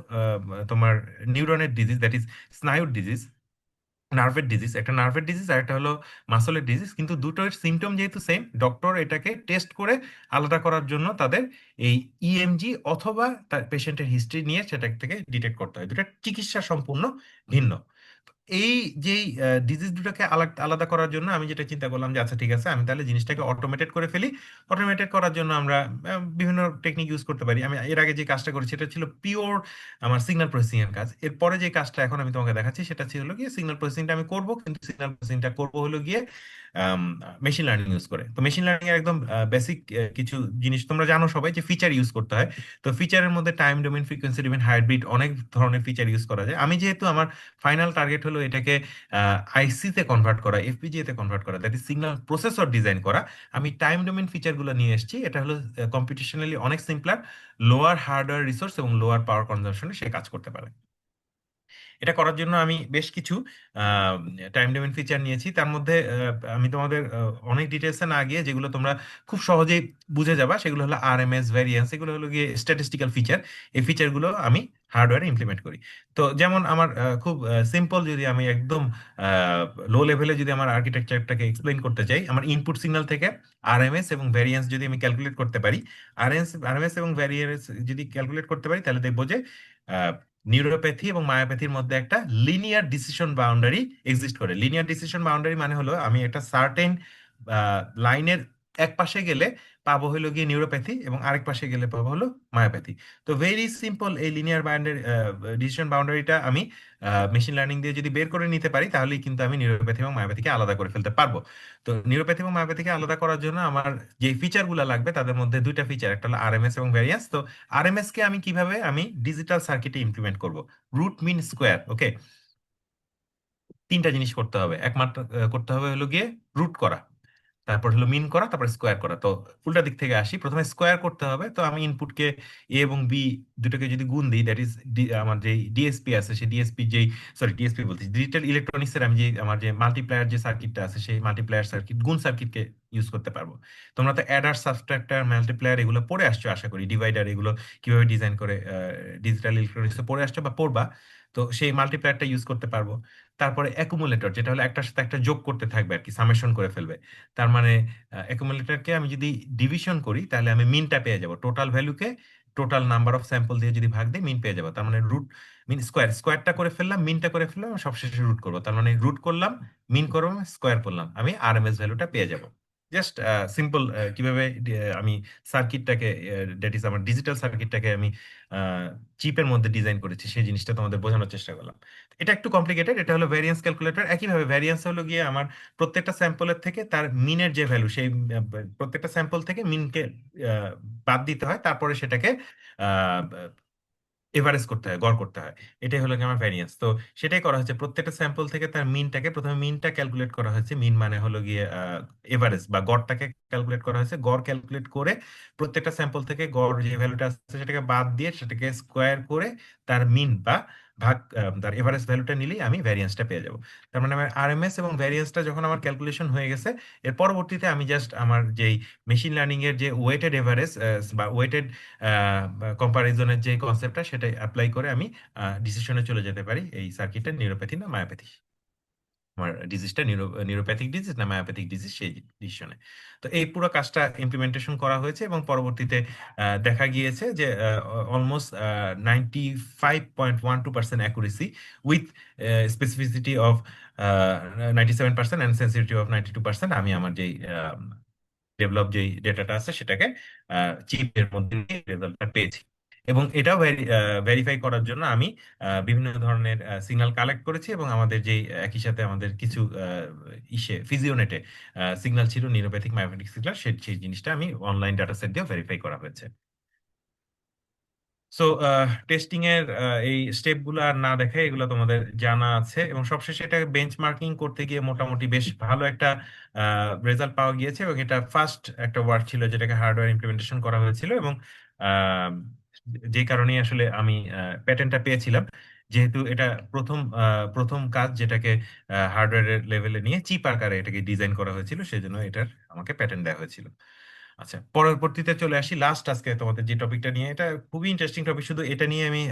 তোমার নিউরনের ডিজিজ, দ্যাট ইজ স্নায়ুর ডিজিজ, নার্ভের ডিজিজ। একটা নার্ভের ডিজিজ আর একটা হলো মাসলের ডিজিজ, কিন্তু দুটোর সিমটম যেহেতু সেম, ডক্টর এটাকে টেস্ট করে আলাদা করার জন্য তাদের এই ইএমজি অথবা তার পেশেন্টের হিস্ট্রি নিয়ে সেটা থেকে ডিটেক্ট করতে হয়। দুটো চিকিৎসা সম্পূর্ণ ভিন্ন। তো এই যেই ডিজিজ দুটোকে আলাদা আলাদা করার জন্য আমি যেটা চিন্তা করলাম যে আচ্ছা ঠিক আছে, আমি তাহলে জিনিসটাকে অটোমেটেড করে ফেলি। অটোমেটেড করার জন্য আমরা বিভিন্ন টেকনিক ইউজ করতে পারি। আমি এর আগে যে কাজটা করেছি সেটা ছিল পিওর আমার সিগন্যাল প্রসেসিং এর কাজ। এরপরে যে কাজটা এখন আমি তোমাকে দেখাচ্ছি সেটা ছিল গিয়ে সিগন্যাল প্রসেসিংটা আমি করব, কিন্তু সিগন্যাল প্রসেসিংটা করব হলো গিয়ে মেশিন লার্নিং ইউজ করে। তো মেশিন লার্নিং এর একদম বেসিক কিছু জিনিস তোমরা জানো সবাই, যে ফিচার ইউজ করতে হয়। তো ফিচারের মধ্যে time domain, frequency domain, hybrid, অনেক ধরনের ফিচার ইউজ করা যায়। আমি যেহেতু আমার ফাইনাল টার্গেট হলো এটাকে আইসি তে কনভার্ট করা, এফপিজিএ তে কনভার্ট করা, that is signal processor design করা, আমি টাইম ডোমেন ফিচারগুলো নিয়ে এসেছি। এটা হলো কম্পিটিশনালি অনেক সিম্পলার, লোয়ার হার্ডওয়্যার রিসোর্স এবং লোয়ার পাওয়ার কনজাম্পশনে সে কাজ করতে পারে। এটা করার জন্য আমি বেশ কিছু টাইম ডোমেন ফিচার নিয়েছি। তার মধ্যে আমি তোমাদের অনেক ডিটেলসে না গিয়ে যেগুলো তোমরা খুব সহজেই বুঝে যাবা, সেগুলো হলো আরএমএস, ভ্যারিয়েন্স, এগুলো হলো গিয়ে স্ট্যাটিস্টিক্যাল ফিচার। এই ফিচারগুলো আমি হার্ডওয়্যারে ইমপ্লিমেন্ট করি। তো যেমন আমার খুব সিম্পল, যদি আমি একদম লো লেভেলে যদি আমার আর্কিটেকচারটাকে এক্সপ্লেন করতে চাই, আমার ইনপুট সিগন্যাল থেকে আরএমএস এবং ভ্যারিয়েন্স যদি আমি ক্যালকুলেট করতে পারি, আরএমএস এবং ভ্যারিয়েন্স যদি ক্যালকুলেট করতে পারি, তাহলে দেখবো যে নিউরোপ্যাথি এবং মায়োপ্যাথির মধ্যে একটা লিনিয়ার ডিসিশন বাউন্ডারি এক্সিস্ট করে। লিনিয়ার ডিসিশন বাউন্ডারি মানে হলো আমি একটা সার্টেন লাইনের এক পাশে গেলে পাবো হলো গিয়ে নিউরোপ্যাথি, এবং আরেক পাশে গেলে পাবো হলো মায়োপ্যাথি। তো ভেরি সিম্পল, এই লিনিয়ার বাউন্ডারি ডিসিশন বাউন্ডারিটা আমি মেশিন লার্নিং দিয়ে যদি বের করে নিতে পারি, তাহলেই কিন্তু আমি নিউরোপ্যাথি এবং মায়োপ্যাথিকে আলাদা করে ফেলতে পারবো। তো নিউরোপ্যাথি এবং মায়োপ্যাথিকে আলাদা করার জন্য আমার যে ফিচারগুলো লাগবে তাদের মধ্যে দুইটা ফিচার, একটা হলো আরএমএস এবং ভ্যারিয়েন্স। তো আরএমএস কে আমি কিভাবে আমি ডিজিটাল সার্কিটে ইমপ্লিমেন্ট করব, রুট মিন স্কোয়ার, ওকে। তিনটা জিনিস করতে হবে, একমাত্র করতে হবে হলো গিয়ে রুট করা, তারপর হলো মিন করা, তারপর স্কোয়ার করা। তো উল্টা দিক থেকে আসি, প্রথমে স্কোয়ার করতে হবে। তো আমি ইনপুটকে এ এবং বি দুটোকে যদি গুণ দিই, দ্যাট ইজ আমার যে ডিএসপি আছে, সেই ডিএসপি যেই, সরি ডিএসপি বলছি, ডিজিটাল ইলেকট্রনিক্স এর আমি যে আমার যে মাল্টিপ্লায়ার যে সার্কিটটা আছে, সেই মাল্টিপ্লায়ার সার্কিট, গুণ সার্কিটকে ইউজ করতে পারবো। তোমরা তো অ্যাডার, সাবট্রাক্টর, মাল্টিপ্লায়ার এগুলো পড়ে আসছো আশা করি, ডিভাইডার এগুলো কিভাবে ডিজাইন করে ডিজিটাল ইলেকট্রনিক্সে পড়ে আসছো বা পড়বা। তো সেই মাল্টিপ্লায়ারটা ইউজ করতে পারবো। তারপরে অ্যাকুমুলেটর, যেটা হলো একটার সাথে একটা যোগ করতে থাকবে আর কি, সামেশন করে ফেলবে। তার মানে অ্যাকুমুলেটরকে আমি যদি ডিভিশন করি, তাহলে আমি মিনটা পেয়ে যাব। টোটাল ভ্যালুকে টোটাল নাম্বার অফ স্যাম্পল দিয়ে যদি ভাগ দিই, মিন পেয়ে যাবো। তার মানে রুট মিন স্কোয়ার, স্কোয়ারটা করে ফেললাম, মিনটা করে ফেললাম, সবশেষে রুট করবো। তার মানে রুট করলাম, মিন করলাম, স্কোয়ার করলাম, আমি আরএমএস ভ্যালুটা পেয়ে যাব। জাস্ট সিম্পল কিভাবে আমি সার্কিটটাকে, দ্যাট ইজ আমার ডিজিটাল সার্কিটটাকে আমি চিপের মধ্যে ডিজাইন করেছি, সেই জিনিসটা তোমাদের বোঝানোর চেষ্টা করলাম। এটা একটু কমপ্লিকেটেড। এটা হলো ভ্যারিয়েন্স ক্যালকুলেটর। একইভাবে ভ্যারিয়েন্স হলো গিয়ে আমার প্রত্যেকটা স্যাম্পলের থেকে তার মিনের যে ভ্যালু, সেই প্রত্যেকটা স্যাম্পল থেকে মিনকে বাদ দিতে হয়, তারপরে সেটাকে এভারেজ করতে হয়, গড় করতে হয়। এটাই হলো গিয়ে আমার ভ্যারিয়েন্স। তো সেটাই করা হচ্ছে, প্রত্যেকটা স্যাম্পল থেকে তার মিনটাকে, প্রথমে মিনটা ক্যালকুলেট করা হয়েছে, মিন মানে হলো গিয়ে এভারেজ বা গড়টাকে ক্যালকুলেট করা হয়েছে। গড় ক্যালকুলেট করে প্রত্যেকটা স্যাম্পল থেকে গড় যে ভ্যালুটা আসছে সেটাকে বাদ দিয়ে সেটাকে স্কোয়ার করে তার মিন বা ভাগ, তার এভারেজ ভ্যালুটা নিলেই আমি ভ্যারিয়েন্সটা পেয়ে যাব। তার মানে আমার আরএমএস এবং ভ্যারিয়েন্সটা যখন আমার ক্যালকুলেশন হয়ে গেছে, এর পরবর্তীতে আমি জাস্ট আমার যেই মেশিন লার্নিং এর যে ওয়েটেড এভারেজ বা ওয়েটেড কম্পারিজনের যে কনসেপ্টটা, সেটা অ্যাপ্লাই করে আমি ডিসিশনে চলে যেতে পারি, এই সার্কিটের নিউরোপ্যাথি না মায়োপ্যাথি, আমার ডিজিজটা নিউরোপ্যাথিক ডিজিজ না মায়োপ্যাথিক ডিজিজ, সেই ডিসিশনে। তো এই পুরো কাজটা ইমপ্লিমেন্টেশন করা হয়েছে, এবং পরবর্তীতে দেখা গিয়েছে যে almost 95.12% accuracy with specificity of 97% and sensitivity of 92%। আমি আমার যেই ডেভেলপ যেই ডেটাটা আছে সেটাকে চিপের মধ্যে রেজাল্টটা পেয়েছি। এবং এটাও ভেরিফাই করার জন্য আমি বিভিন্ন ধরনের সিগন্যাল কালেক্ট করেছি, এবং আমাদের যে একই সাথে আমাদের কিছু ফিজিওনেটে সিগন্যাল ছিল, নিউরোপ্যাথিক মায়োপ্যাথিক সিগন্যাল, সেই জিনিসটা আমি অনলাইন ডাটা সেট দিয়ে ভেরিফাই করা হয়েছে। সো টেস্টিং এর এই স্টেপ গুলো আর না দেখে এগুলো তোমাদের জানা আছে, এবং সবশেষে এটা বেঞ্চমার্কিং করতে গিয়ে মোটামুটি বেশ ভালো একটা রেজাল্ট পাওয়া গিয়েছে, এবং এটা ফার্স্ট একটা ওয়ার্ক ছিল যেটাকে হার্ডওয়্যার ইমপ্লিমেন্টেশন করা হয়েছিল, এবং আহ, যে কারণে আসলে আমি প্যাটেন্টটা পেয়েছিলাম, যেহেতু এটা প্রথম কাজ যেটাকে হার্ডওয়্যারের লেভেলে নিয়ে চিপ আকারে এটাকে ডিজাইন করা হয়েছিল, সেজন্য এটার আমাকে প্যাটেন্ট দেওয়া হয়েছিল। আচ্ছা, পরবর্তীতে চলে আসি লাস্ট আজকে তোমাদের যে টপিকটা নিয়ে। এটা খুবই ইন্টারেস্টিং টপিক, শুধু এটা নিয়ে আমি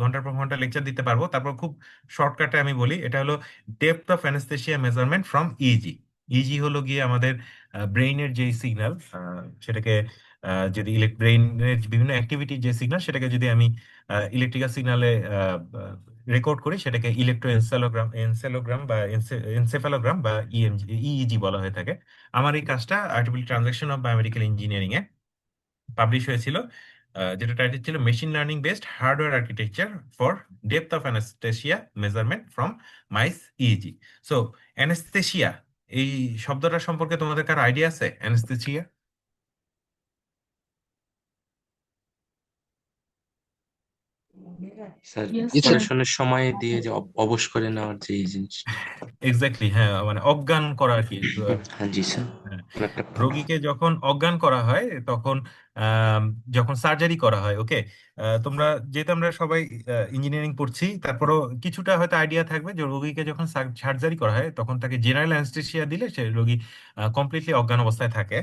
ঘন্টার পর ঘন্টা লেকচার দিতে পারবো। তারপর খুব শর্টকাটে আমি বলি, এটা হলো depth of anaesthesia measurement from easy. Easy হলো গিয়ে আমাদের ব্রেইনের যে সিগন্যাল, সেটাকে যদি ব্রেইনের বিভিন্ন অ্যাক্টিভিটির যে সিগন্যাল, সেটাকে যদি আমি ইলেকট্রিক্যাল সিগন্যালে রেকর্ড করি, সেটাকে ইলেকট্রো এনসেলোগ্রাম বা এনসেফালোগ্রাম বা ইইজি বলা হয়ে থাকে। আমার এই কাজটা artificial transaction of biomedical engineering এ পাবলিশ হয়েছিল, যেটা টাইটেল ছিল machine learning based hardware architecture for depth of anaesthesia measurement from mice EEG. So anaesthesia এই শব্দটা সম্পর্কে তোমাদের কার আইডিয়া আছে? অ্যানাস্থেসিয়া স্যার, Yes, জি স্যার। sir. অপারেশনের সময় দিয়ে যে অবশ করে নেওয়ার যে এই জিনিসটা। এক্স্যাক্টলি, হ্যাঁ, মানে অজ্ঞান করা আর কি। হ্যাঁ জি স্যার, হ্যাঁ, একটা রোগীকে যখন অজ্ঞান করা হয় তখন আম, যখন সার্জারি করা হয়, ওকে, তোমরা যেহেতু আমরা সবাই ইঞ্জিনিয়ারিং পড়ছি, তারপরও কিছুটা হয়তো আইডিয়া থাকবে যে রোগীকে যখন সার্জারি করা হয় তখন তাকে জেনারেল অ্যানেস্থেসিয়া দিলে সে রোগী কমপ্লিটলি অজ্ঞান অবস্থায় থাকে।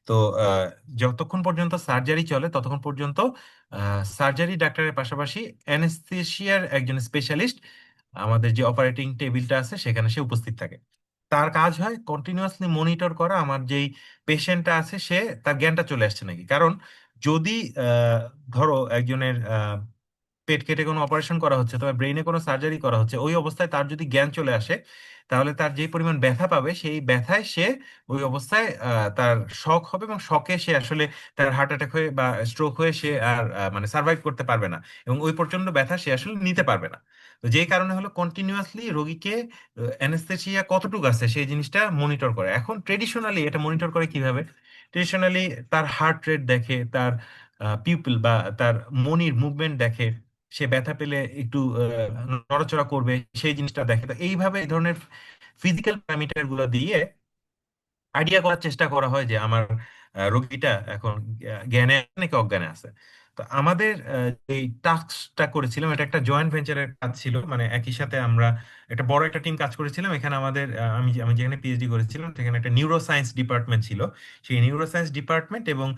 তো আহ, যতক্ষণ পর্যন্ত সার্জারি চলে ততক্ষণ পর্যন্ত সার্জারি ডাক্তারের পাশাপাশি অ্যানেস্থেসিয়ার একজন স্পেশালিস্ট আমাদের যে অপারেটিং টেবিলটা আছে সেখানে সে উপস্থিত থাকে। তার কাজ হয় কন্টিনিউয়াসলি মনিটর করা আমার যেই পেশেন্টটা আছে সে তার জ্ঞানটা চলে আসছে নাকি। কারণ যদি ধরো একজনের পেট কেটে কোনো অপারেশন করা হচ্ছে, তবে ব্রেইনে কোনো সার্জারি করা হচ্ছে, ওই অবস্থায় তার যদি জ্ঞান চলে আসে, তাহলে তার যে পরিমাণ ব্যথা পাবে সেই ব্যথায় সে ওই অবস্থায় তার শক হবে, এবং শকে সে আসলে তার হার্ট অ্যাটাক হয়ে বা স্ট্রোক হয়ে সে আর মানে সার্ভাইভ করতে পারবে না, এবং ওই প্রচন্ড ব্যথা সে আসলে নিতে পারবে না। তো যেই কারণে হলো কন্টিনিউয়াসলি রোগীকে অ্যানেস্থেসিয়া কতটুকু আছে সেই জিনিসটা মনিটর করে। এখন ট্রেডিশনালি এটা মনিটর করে কিভাবে? ট্রেডিশনালি তার হার্ট রেট দেখে, তার পিউপিল বা তার মনির মুভমেন্ট দেখে, সে ব্যথা পেলে একটু নড়াচড়া করবে, সেই জিনিসটা দেখে। তো এইভাবে এই ধরনের ফিজিক্যাল প্যারামিটার গুলো দিয়ে আইডিয়া করার চেষ্টা করা হয় যে আমার রোগীটা এখন জ্ঞানে আছে নাকি অজ্ঞানে আছে। তো আমাদের এই টাস্কটা করেছিলাম, এটা একটা জয়েন্ট ভেঞ্চারের কাজ ছিল, মানে একই সাথে আমরা একটা বড় একটা টিম কাজ করেছিলাম। এখানে আমাদের আমি আমি যেখানে পিএইচডি করেছিলাম সেখানে একটা নিউরো সায়েন্স ডিপার্টমেন্ট ছিল। সেই নিউরো সায়েন্স ডিপার্টমেন্ট এবং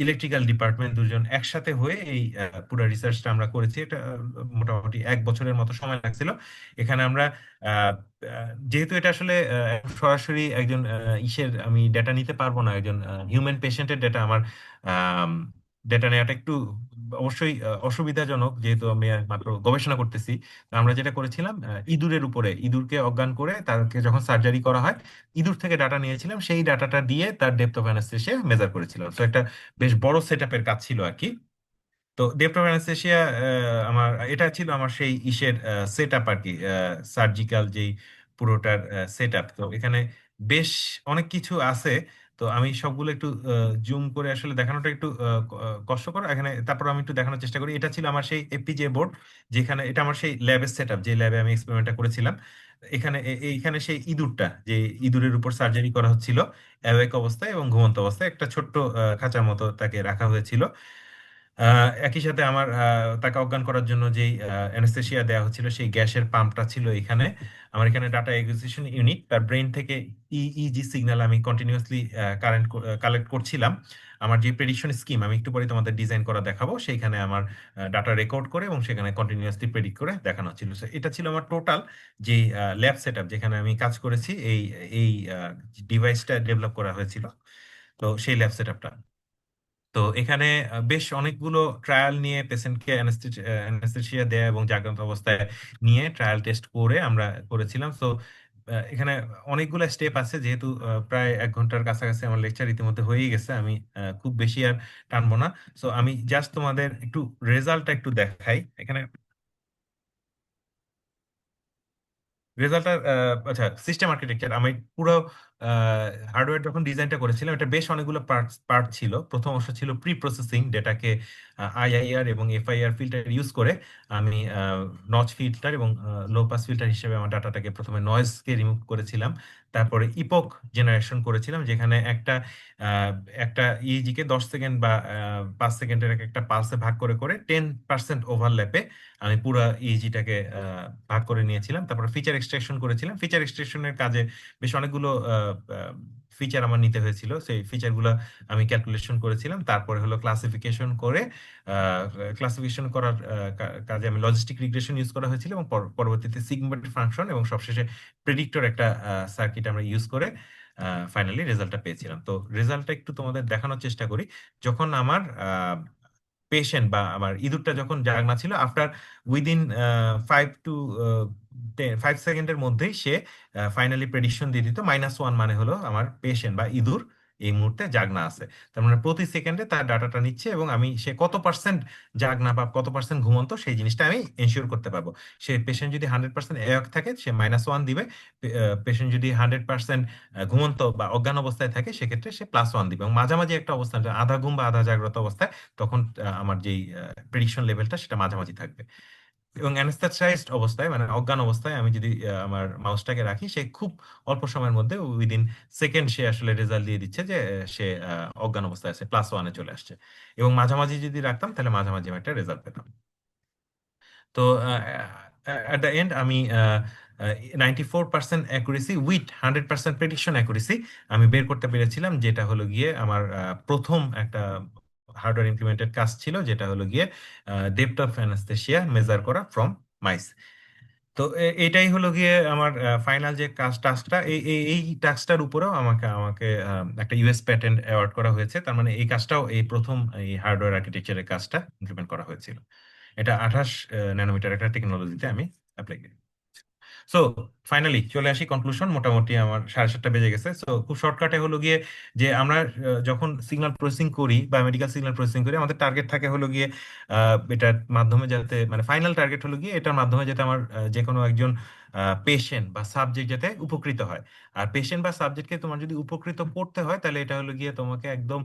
ইলেকট্রিক্যাল ডিপার্টমেন্ট দুজন একসাথে হয়ে এই পুরো রিসার্চটা আমরা করেছি। এটা মোটামুটি 1 বছরের মতো সময় লাগছিল। এখানে আমরা আহ, যেহেতু এটা আসলে সরাসরি একজন ইসের আমি ডেটা নিতে পারবো না, একজন হিউম্যান পেশেন্টের ডেটা, আমার ডেটা নেওয়াটা একটু অবশ্যই অসুবিধাজনক, যেহেতু আমি মাত্র গবেষণা করতেছি। তো আমরা যেটা করেছিলাম, ইঁদুরের উপরে, ইঁদুরকে অজ্ঞান করে তাকে যখন সার্জারি করা হয়, ইঁদুর থেকে ডাটা নিয়েছিলাম, সেই ডাটাটা দিয়ে তার ডেপথ অফ অ্যানাস্থেসিয়া মেজার করেছিলাম। তো একটা বেশ বড় সেট আপের কাজ ছিল আর কি। তো ডেপ্ট অফ অ্যানেস্থেসিয়া আমার এটা ছিল আমার সেই ইসের সেট আপ আর কি, সার্জিক্যাল যেই পুরোটার সেট আপ। তো এখানে বেশ অনেক কিছু আছে। তো আমি সবগুলো একটু জুম করে আসলে দেখানোটা একটু কষ্টকর এখানে, তারপর আমি একটু দেখানোর চেষ্টা করি। এটা ছিল আমার সেই এফপিজে বোর্ড, যেখানে এটা আমার সেই ল্যাবের সেট আপ, যে ল্যাবে আমি এক্সপেরিমেন্টটা করেছিলাম। এখানে এইখানে সেই ইঁদুরটা, যে ইঁদুরের উপর সার্জারি করা হচ্ছিল অ্যাওয়েক অবস্থায় এবং ঘুমন্ত অবস্থায়, একটা ছোট্ট খাঁচার মতো তাকে রাখা হয়েছিল। একই সাথে আমার তাকে অজ্ঞান করার জন্য যেই অ্যানেস্থেসিয়া দেওয়া হচ্ছিল সেই গ্যাসের পাম্পটা ছিল এখানে। আমার এখানে ডাটা একুইজিশন ইউনিট, তার ব্রেন থেকে ইইজি সিগন্যাল আমি কন্টিনিউয়াসলি কারেন্ট কালেক্ট করছিলাম। আমার যে প্রেডিকশন স্কিম আমি একটু পরে তোমাদের ডিজাইন করা দেখাবো, সেইখানে আমার ডাটা রেকর্ড করে এবং সেখানে কন্টিনিউয়াসলি প্রেডিক্ট করে দেখানো হচ্ছিল। So, এটা ছিল আমার টোটাল যে ল্যাব সেট আপ, যেখানে আমি কাজ করেছি। এই এই ডিভাইসটা ডেভেলপ করা হয়েছিল, তো সেই ল্যাব সেট আপটা। তো এখানে বেশ অনেকগুলো ট্রায়াল নিয়ে পেশেন্টকে অ্যানেস্থেসিয়া দেয়া এবং জাগ্রত অবস্থায় নিয়ে ট্রায়াল টেস্ট করে আমরা করেছিলাম। তো এখানে অনেকগুলো স্টেপ আছে, যেহেতু প্রায় 1 ঘন্টার কাছাকাছি আমার লেকচার ইতিমধ্যে হয়েই গেছে, আমি খুব বেশি আর টানবো না। সো আমি জাস্ট তোমাদের একটু রেজাল্টটা একটু দেখাই এখানে। রেজাল্টটা, আচ্ছা, সিস্টেম আর্কিটেকচার আমি পুরো হার্ডওয়্যার যখন ডিজাইনটা করেছিলাম, এটা বেশ অনেকগুলো পার্ট ছিল। প্রথম অংশ ছিল প্রি প্রসেসিং, ডেটাকে আইআইআর এবং এফআইআর ফিল্টার ইউজ করে আমি নচ ফিল্টার এবং লো পাস ফিল্টার হিসেবে আমার ডাটাটাকে প্রথমে নয়েজকে রিমুভ করেছিলাম। তারপরে ইপক জেনারেশন করেছিলাম, যেখানে একটা একটা ইইজি কে 10 সেকেন্ড বা 5 সেকেন্ডের একটা পালসে ভাগ করে করে 10% ওভারল্যাপে আমি পুরো ইইজিটাকে ভাগ করে নিয়েছিলাম। তারপর ফিচার এক্সট্রাকশন করেছিলাম। ফিচার এক্সট্রাকশনের কাজে বেশ অনেকগুলো ফিচার আমার নিতে হয়েছিল, সেই ফিচারগুলো আমি ক্যালকুলেশন করেছিলাম। তারপরে হলো ক্লাসিফিকেশন করে, ক্লাসিফিকেশন করার কাজে আমি লজিস্টিক রিগ্রেশন ইউজ করা হয়েছিল, এবং পরবর্তীতে সিগমেন্টেড ফাংশন এবং সবশেষে প্রেডিক্টর একটা সার্কিট আমরা ইউজ করে ফাইনালি রেজাল্টটা পেয়েছিলাম। তো রেজাল্টটা একটু তোমাদের দেখানোর চেষ্টা করি। যখন আমার পেশেন্ট বা আমার ইঁদুরটা যখন জাগনা ছিল, আফটার উইদিন 5 সেকেন্ডের মধ্যেই সে ফাইনালি প্রেডিকশন দিয়ে দিত -1, মানে হলো আমার পেশেন্ট বা ইঁদুর এই মুহূর্তে জাগনা আছে। তার মানে প্রতি সেকেন্ডে তার ডাটাটা নিচ্ছে, এবং আমি সে কত পার্সেন্ট জাগনা বা কত পার্সেন্ট ঘুমন্ত সেই জিনিসটা আমি এনশিওর করতে পারবো। সে পেশেন্ট যদি 100% অ্যাওয়াক থাকে, সে -1 দিবে। পেশেন্ট যদি 100% ঘুমন্ত বা অজ্ঞান অবস্থায় থাকে, সেক্ষেত্রে সে +1 দিবে। এবং মাঝামাঝি একটা অবস্থান, আধা ঘুম বা আধা জাগ্রত অবস্থায়, তখন আমার যেই প্রেডিকশন লেভেলটা সেটা মাঝামাঝি থাকবে। এবং অ্যানেস্থেটাইজড অবস্থায়, মানে অজ্ঞান অবস্থায়, আমি যদি আমার মাউসটাকে রাখি, সে খুব অল্প সময়ের মধ্যে উইদিন সেকেন্ড সে আসলে রেজাল্ট দিয়ে দিচ্ছে যে সে অজ্ঞান অবস্থায় আছে, +1-এ চলে আসছে। এবং মাঝামাঝি যদি রাখতাম, তাহলে মাঝামাঝি আমি একটা রেজাল্ট পেতাম। তো অ্যাট দ্য এন্ড আমি 94% অ্যাকুরেসি উইথ 100% প্রেডিকশন অ্যাকুরেসি আমি বের করতে পেরেছিলাম, যেটা হলো গিয়ে আমার প্রথম একটা হার্ডওয়্যার ইমপ্লিমেন্টেড কাজ ছিল, যেটা হলো গিয়ে ডেপথ অফ অ্যানাস্থেসিয়া মেজার করা ফ্রম মাইস। তো এটাই হলো গিয়ে আমার ফাইনাল যে টাস্কটা। এই টাস্কটার উপরেও আমাকে আমাকে একটা ইউএস প্যাটেন্ট অ্যাওয়ার্ড করা হয়েছে। তার মানে এই কাজটাও এই প্রথম এই হার্ডওয়্যার আর্কিটেকচারের কাজটা ইমপ্লিমেন্ট করা হয়েছিল। এটা 28 ন্যানোমিটার একটা টেকনোলজিতে আমি অ্যাপ্লাই করি। সো ফাইনালি চলে আসি কনক্লুশন। মোটামুটি আমার 7:30 বেজে গেছে। সো খুব শর্টকাটে হলো গিয়ে যে আমরা যখন সিগন্যাল প্রসেসিং করি বা মেডিকেল সিগন্যাল প্রসেসিং করি, আমাদের টার্গেট থাকে হলো গিয়ে এটার মাধ্যমে যাতে, মানে ফাইনাল টার্গেট হলো গিয়ে এটার মাধ্যমে যাতে আমার যে কোনো একজন পেশেন্ট বা সাবজেক্ট যাতে উপকৃত হয়। আর পেশেন্ট বা সাবজেক্টকে তোমার যদি উপকৃত করতে হয়, তাহলে এটা হলো গিয়ে তোমাকে একদম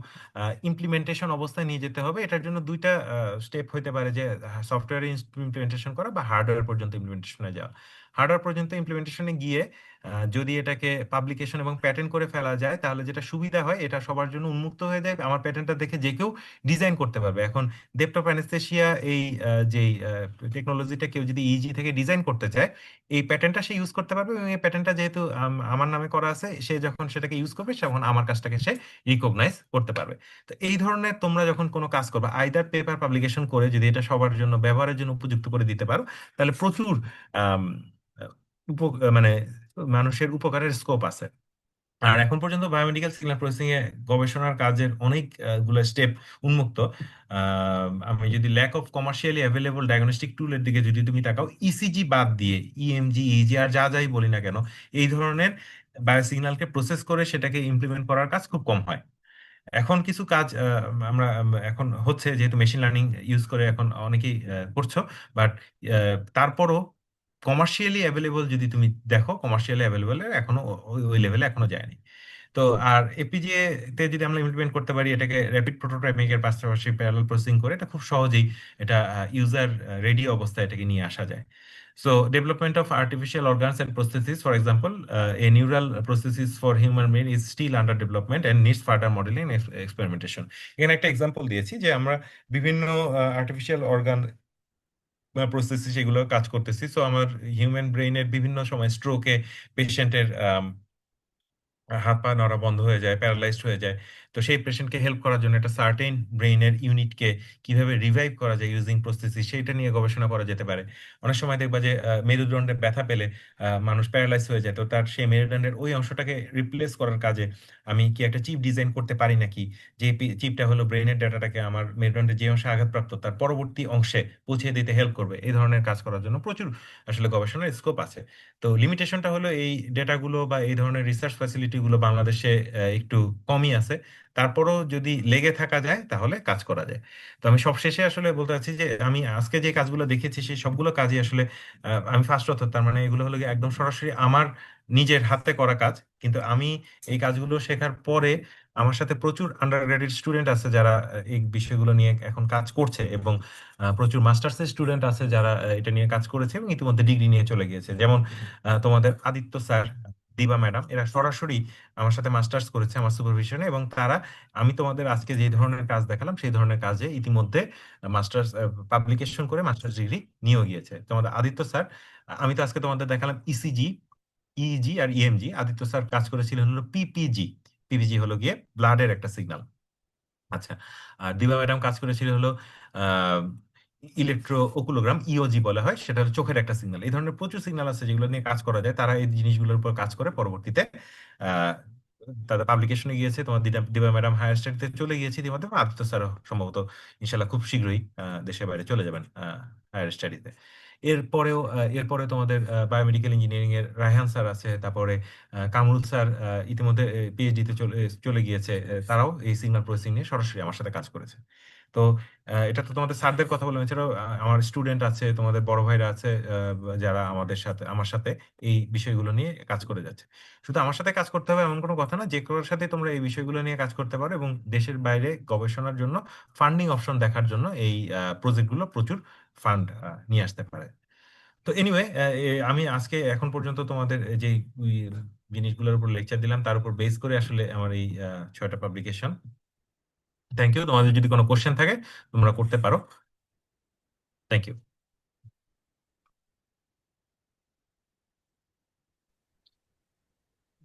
ইমপ্লিমেন্টেশন অবস্থায় নিয়ে যেতে হবে। এটার জন্য দুইটা স্টেপ হতে পারে, যে সফটওয়্যার ইমপ্লিমেন্টেশন করা বা হার্ডওয়্যার পর্যন্ত ইমপ্লিমেন্টেশনে যাওয়া। হার্ডওয়্যার পর্যন্ত ইমপ্লিমেন্টেশনে গিয়ে যদি এটাকে পাবলিকেশন এবং প্যাটেন্ট করে ফেলা যায়, তাহলে যেটা সুবিধা হয়, এটা সবার জন্য উন্মুক্ত হয়ে যায়। আমার প্যাটেন্টটা দেখে যে কেউ ডিজাইন করতে পারবে। এখন ডেপথ অফ অ্যানেস্থেসিয়া এই যেই টেকনোলজিটা কেউ যদি ইজি থেকে ডিজাইন করতে চায়, এই প্যাটেন্টটা সে ইউজ করতে পারবে। এবং এই প্যাটেন্টটা যেহেতু আমার নামে করা আছে, সে যখন সেটাকে ইউজ করবে, তখন আমার কাজটাকে সে রিকগনাইজ করতে পারবে। তো এই ধরনের তোমরা যখন কোনো কাজ করবে, আইদার পেপার পাবলিকেশন করে যদি এটা সবার জন্য ব্যবহারের জন্য উপযুক্ত করে দিতে পারো, তাহলে প্রচুর আম, মানে মানুষের উপকারের স্কোপ আছে। আর এখন পর্যন্ত বায়োমেডিক্যাল সিগন্যাল প্রসেসিং এ গবেষণার কাজের অনেক গুলো স্টেপ উন্মুক্ত। আমি যদি lack of commercially available diagnostic টুলের দিকে যদি তুমি তাকাও, ইসিজি বাদ দিয়ে ইএমজি, ইজি আর যা যাই বলি না কেন, এই ধরনের বায়োসিগন্যালকে প্রসেস করে সেটাকে ইমপ্লিমেন্ট করার কাজ খুব কম হয়। এখন কিছু কাজ আমরা এখন হচ্ছে, যেহেতু মেশিন লার্নিং ইউজ করে এখন অনেকেই করছো, বাট তারপরও কমার্শিয়ালি অ্যাভেলেবল যদি তুমি দেখো, কমার্শিয়ালি অ্যাভেলেবল এখনো ওই লেভেলে এখনো যায়নি। তো আর এপিজিএ তে যদি আমরা ইমপ্লিমেন্ট করতে পারি, এটাকে র্যাপিড প্রোটোটাইপিং এর পাশাপাশি প্যারালাল প্রসেসিং করে, এটা খুব সহজেই এটা ইউজার রেডি অবস্থায় এটাকে নিয়ে আসা যায়। So development of artificial organs and prostheses, for example, a neural prosthesis for human brain is still under development and needs further modeling and experimentation. এখানে একটা এক্সাম্পল দিয়েছি যে আমরা বিভিন্ন আর্টিফিশিয়াল অর্গান প্রসেসিস এগুলো কাজ করতেছি। সো আমার হিউম্যান ব্রেইনের বিভিন্ন সময় স্ট্রোকে পেশেন্টের হাত পা নড়া বন্ধ হয়ে যায়, প্যারালাইজড হয়ে যায়। তো সেই পেশেন্টকে হেল্প করার জন্য একটা সার্টেন ব্রেইনের ইউনিটকে কিভাবে রিভাইভ করা যায় ইউজিং প্রস্থেসিস, সেইটা নিয়ে গবেষণা করা যেতে পারে। অনেক সময় দেখবা যে মেরুদণ্ডে ব্যথা পেলে মানুষ প্যারালাইজ হয়ে যায়, তো তার সেই মেরুদণ্ডের ওই অংশটাকে রিপ্লেস করার কাজে আমি কি একটা চিপ ডিজাইন করতে পারি নাকি, যে চিপটা হলো ব্রেইনের ডাটাটাকে আমার মেরুদণ্ডের যে অংশে আঘাতপ্রাপ্ত তার পরবর্তী অংশে পৌঁছে দিতে হেল্প করবে। এই ধরনের কাজ করার জন্য প্রচুর আসলে গবেষণার স্কোপ আছে। তো লিমিটেশনটা হলো এই ডেটাগুলো বা এই ধরনের রিসার্চ ফ্যাসিলিটিগুলো বাংলাদেশে একটু কমই আছে। তারপরও যদি লেগে থাকা যায় তাহলে কাজ করা যায়। তো আমি সবশেষে আসলে বলতে চাচ্ছি যে আমি আজকে যে কাজগুলো দেখেছি সেই সবগুলো কাজই আসলে আমি ফার্স্ট অথর, তার মানে এগুলো হলো গিয়ে একদম সরাসরি আমার নিজের হাতে করা কাজ। কিন্তু আমি এই কাজগুলো শেখার পরে আমার সাথে প্রচুর আন্ডার গ্রাজুয়েট স্টুডেন্ট আছে যারা এই বিষয়গুলো নিয়ে এখন কাজ করছে, এবং প্রচুর মাস্টার্সের স্টুডেন্ট আছে যারা এটা নিয়ে কাজ করেছে এবং ইতিমধ্যে ডিগ্রি নিয়ে চলে গিয়েছে। যেমন তোমাদের আদিত্য স্যার, দিবা ম্যাডাম, এরা সরাসরি আমার সাথে মাস্টার্স করেছে আমার সুপারভিশনে, এবং তারা আমি তোমাদের আজকে যে ধরনের কাজ দেখালাম সেই ধরনের কাজে ইতিমধ্যে মাস্টার্স পাবলিকেশন করে মাস্টার্স ডিগ্রি নিয়েও গিয়েছে। তোমাদের আদিত্য স্যার, আমি তো আজকে তোমাদের দেখালাম ইসিজি, ইইজি আর ইএমজি। আদিত্য স্যার কাজ করেছিলেন হলো পিপিজি। পিপিজি হলো গিয়ে ব্লাডের একটা সিগন্যাল। আচ্ছা, আর দিবা ম্যাডাম কাজ করেছিল হলো ইলেকট্রো ওকুলোগ্রাম, ইওজি বলা হয়, সেটা হলো চোখের একটা সিগন্যাল। এই ধরনের প্রচুর সিগন্যাল আছে যেগুলো নিয়ে কাজ করা যায়। তারা এই জিনিসগুলোর উপর কাজ করে পরবর্তীতে আহ, তাদের পাবলিকেশনে গিয়েছে। তোমার দিবা দিবা ম্যাডাম হায়ার স্টাডিতে চলে গিয়েছে ইতিমধ্যে, এবং আদিত্য স্যার সম্ভবত ইনশাল্লাহ খুব শীঘ্রই দেশের বাইরে চলে যাবেন হায়ার স্টাডিতে। এরপরে তোমাদের বায়োমেডিকেল ইঞ্জিনিয়ারিং এর রায়হান স্যার আছে, তারপরে কামরুল স্যার ইতিমধ্যে পিএইচডি তে চলে চলে গিয়েছে। তারাও এই সিগন্যাল প্রসেসিং নিয়ে সরাসরি আমার সাথে কাজ করেছে। তো এটা তো তোমাদের স্যারদের কথা বললাম, এছাড়াও আমার স্টুডেন্ট আছে, তোমাদের বড় ভাইরা আছে, যারা আমার সাথে এই বিষয়গুলো নিয়ে কাজ করে যাচ্ছে। শুধু আমার সাথে কাজ করতে হবে এমন কোনো কথা না, যে কারোর সাথে তোমরা এই বিষয়গুলো নিয়ে কাজ করতে পারো, এবং দেশের বাইরে গবেষণার জন্য ফান্ডিং অপশন দেখার জন্য এই প্রজেক্টগুলো প্রচুর ফান্ড নিয়ে আসতে পারে। তো এনিওয়ে, আমি আজকে এখন পর্যন্ত তোমাদের যে ওই জিনিসগুলোর উপর লেকচার দিলাম তার উপর বেস করে আসলে আমার এই 6টা পাবলিকেশন। Thank you. তোমাদের যদি কোনো কোশ্চেন থাকে তোমরা করতে পারো। Thank you.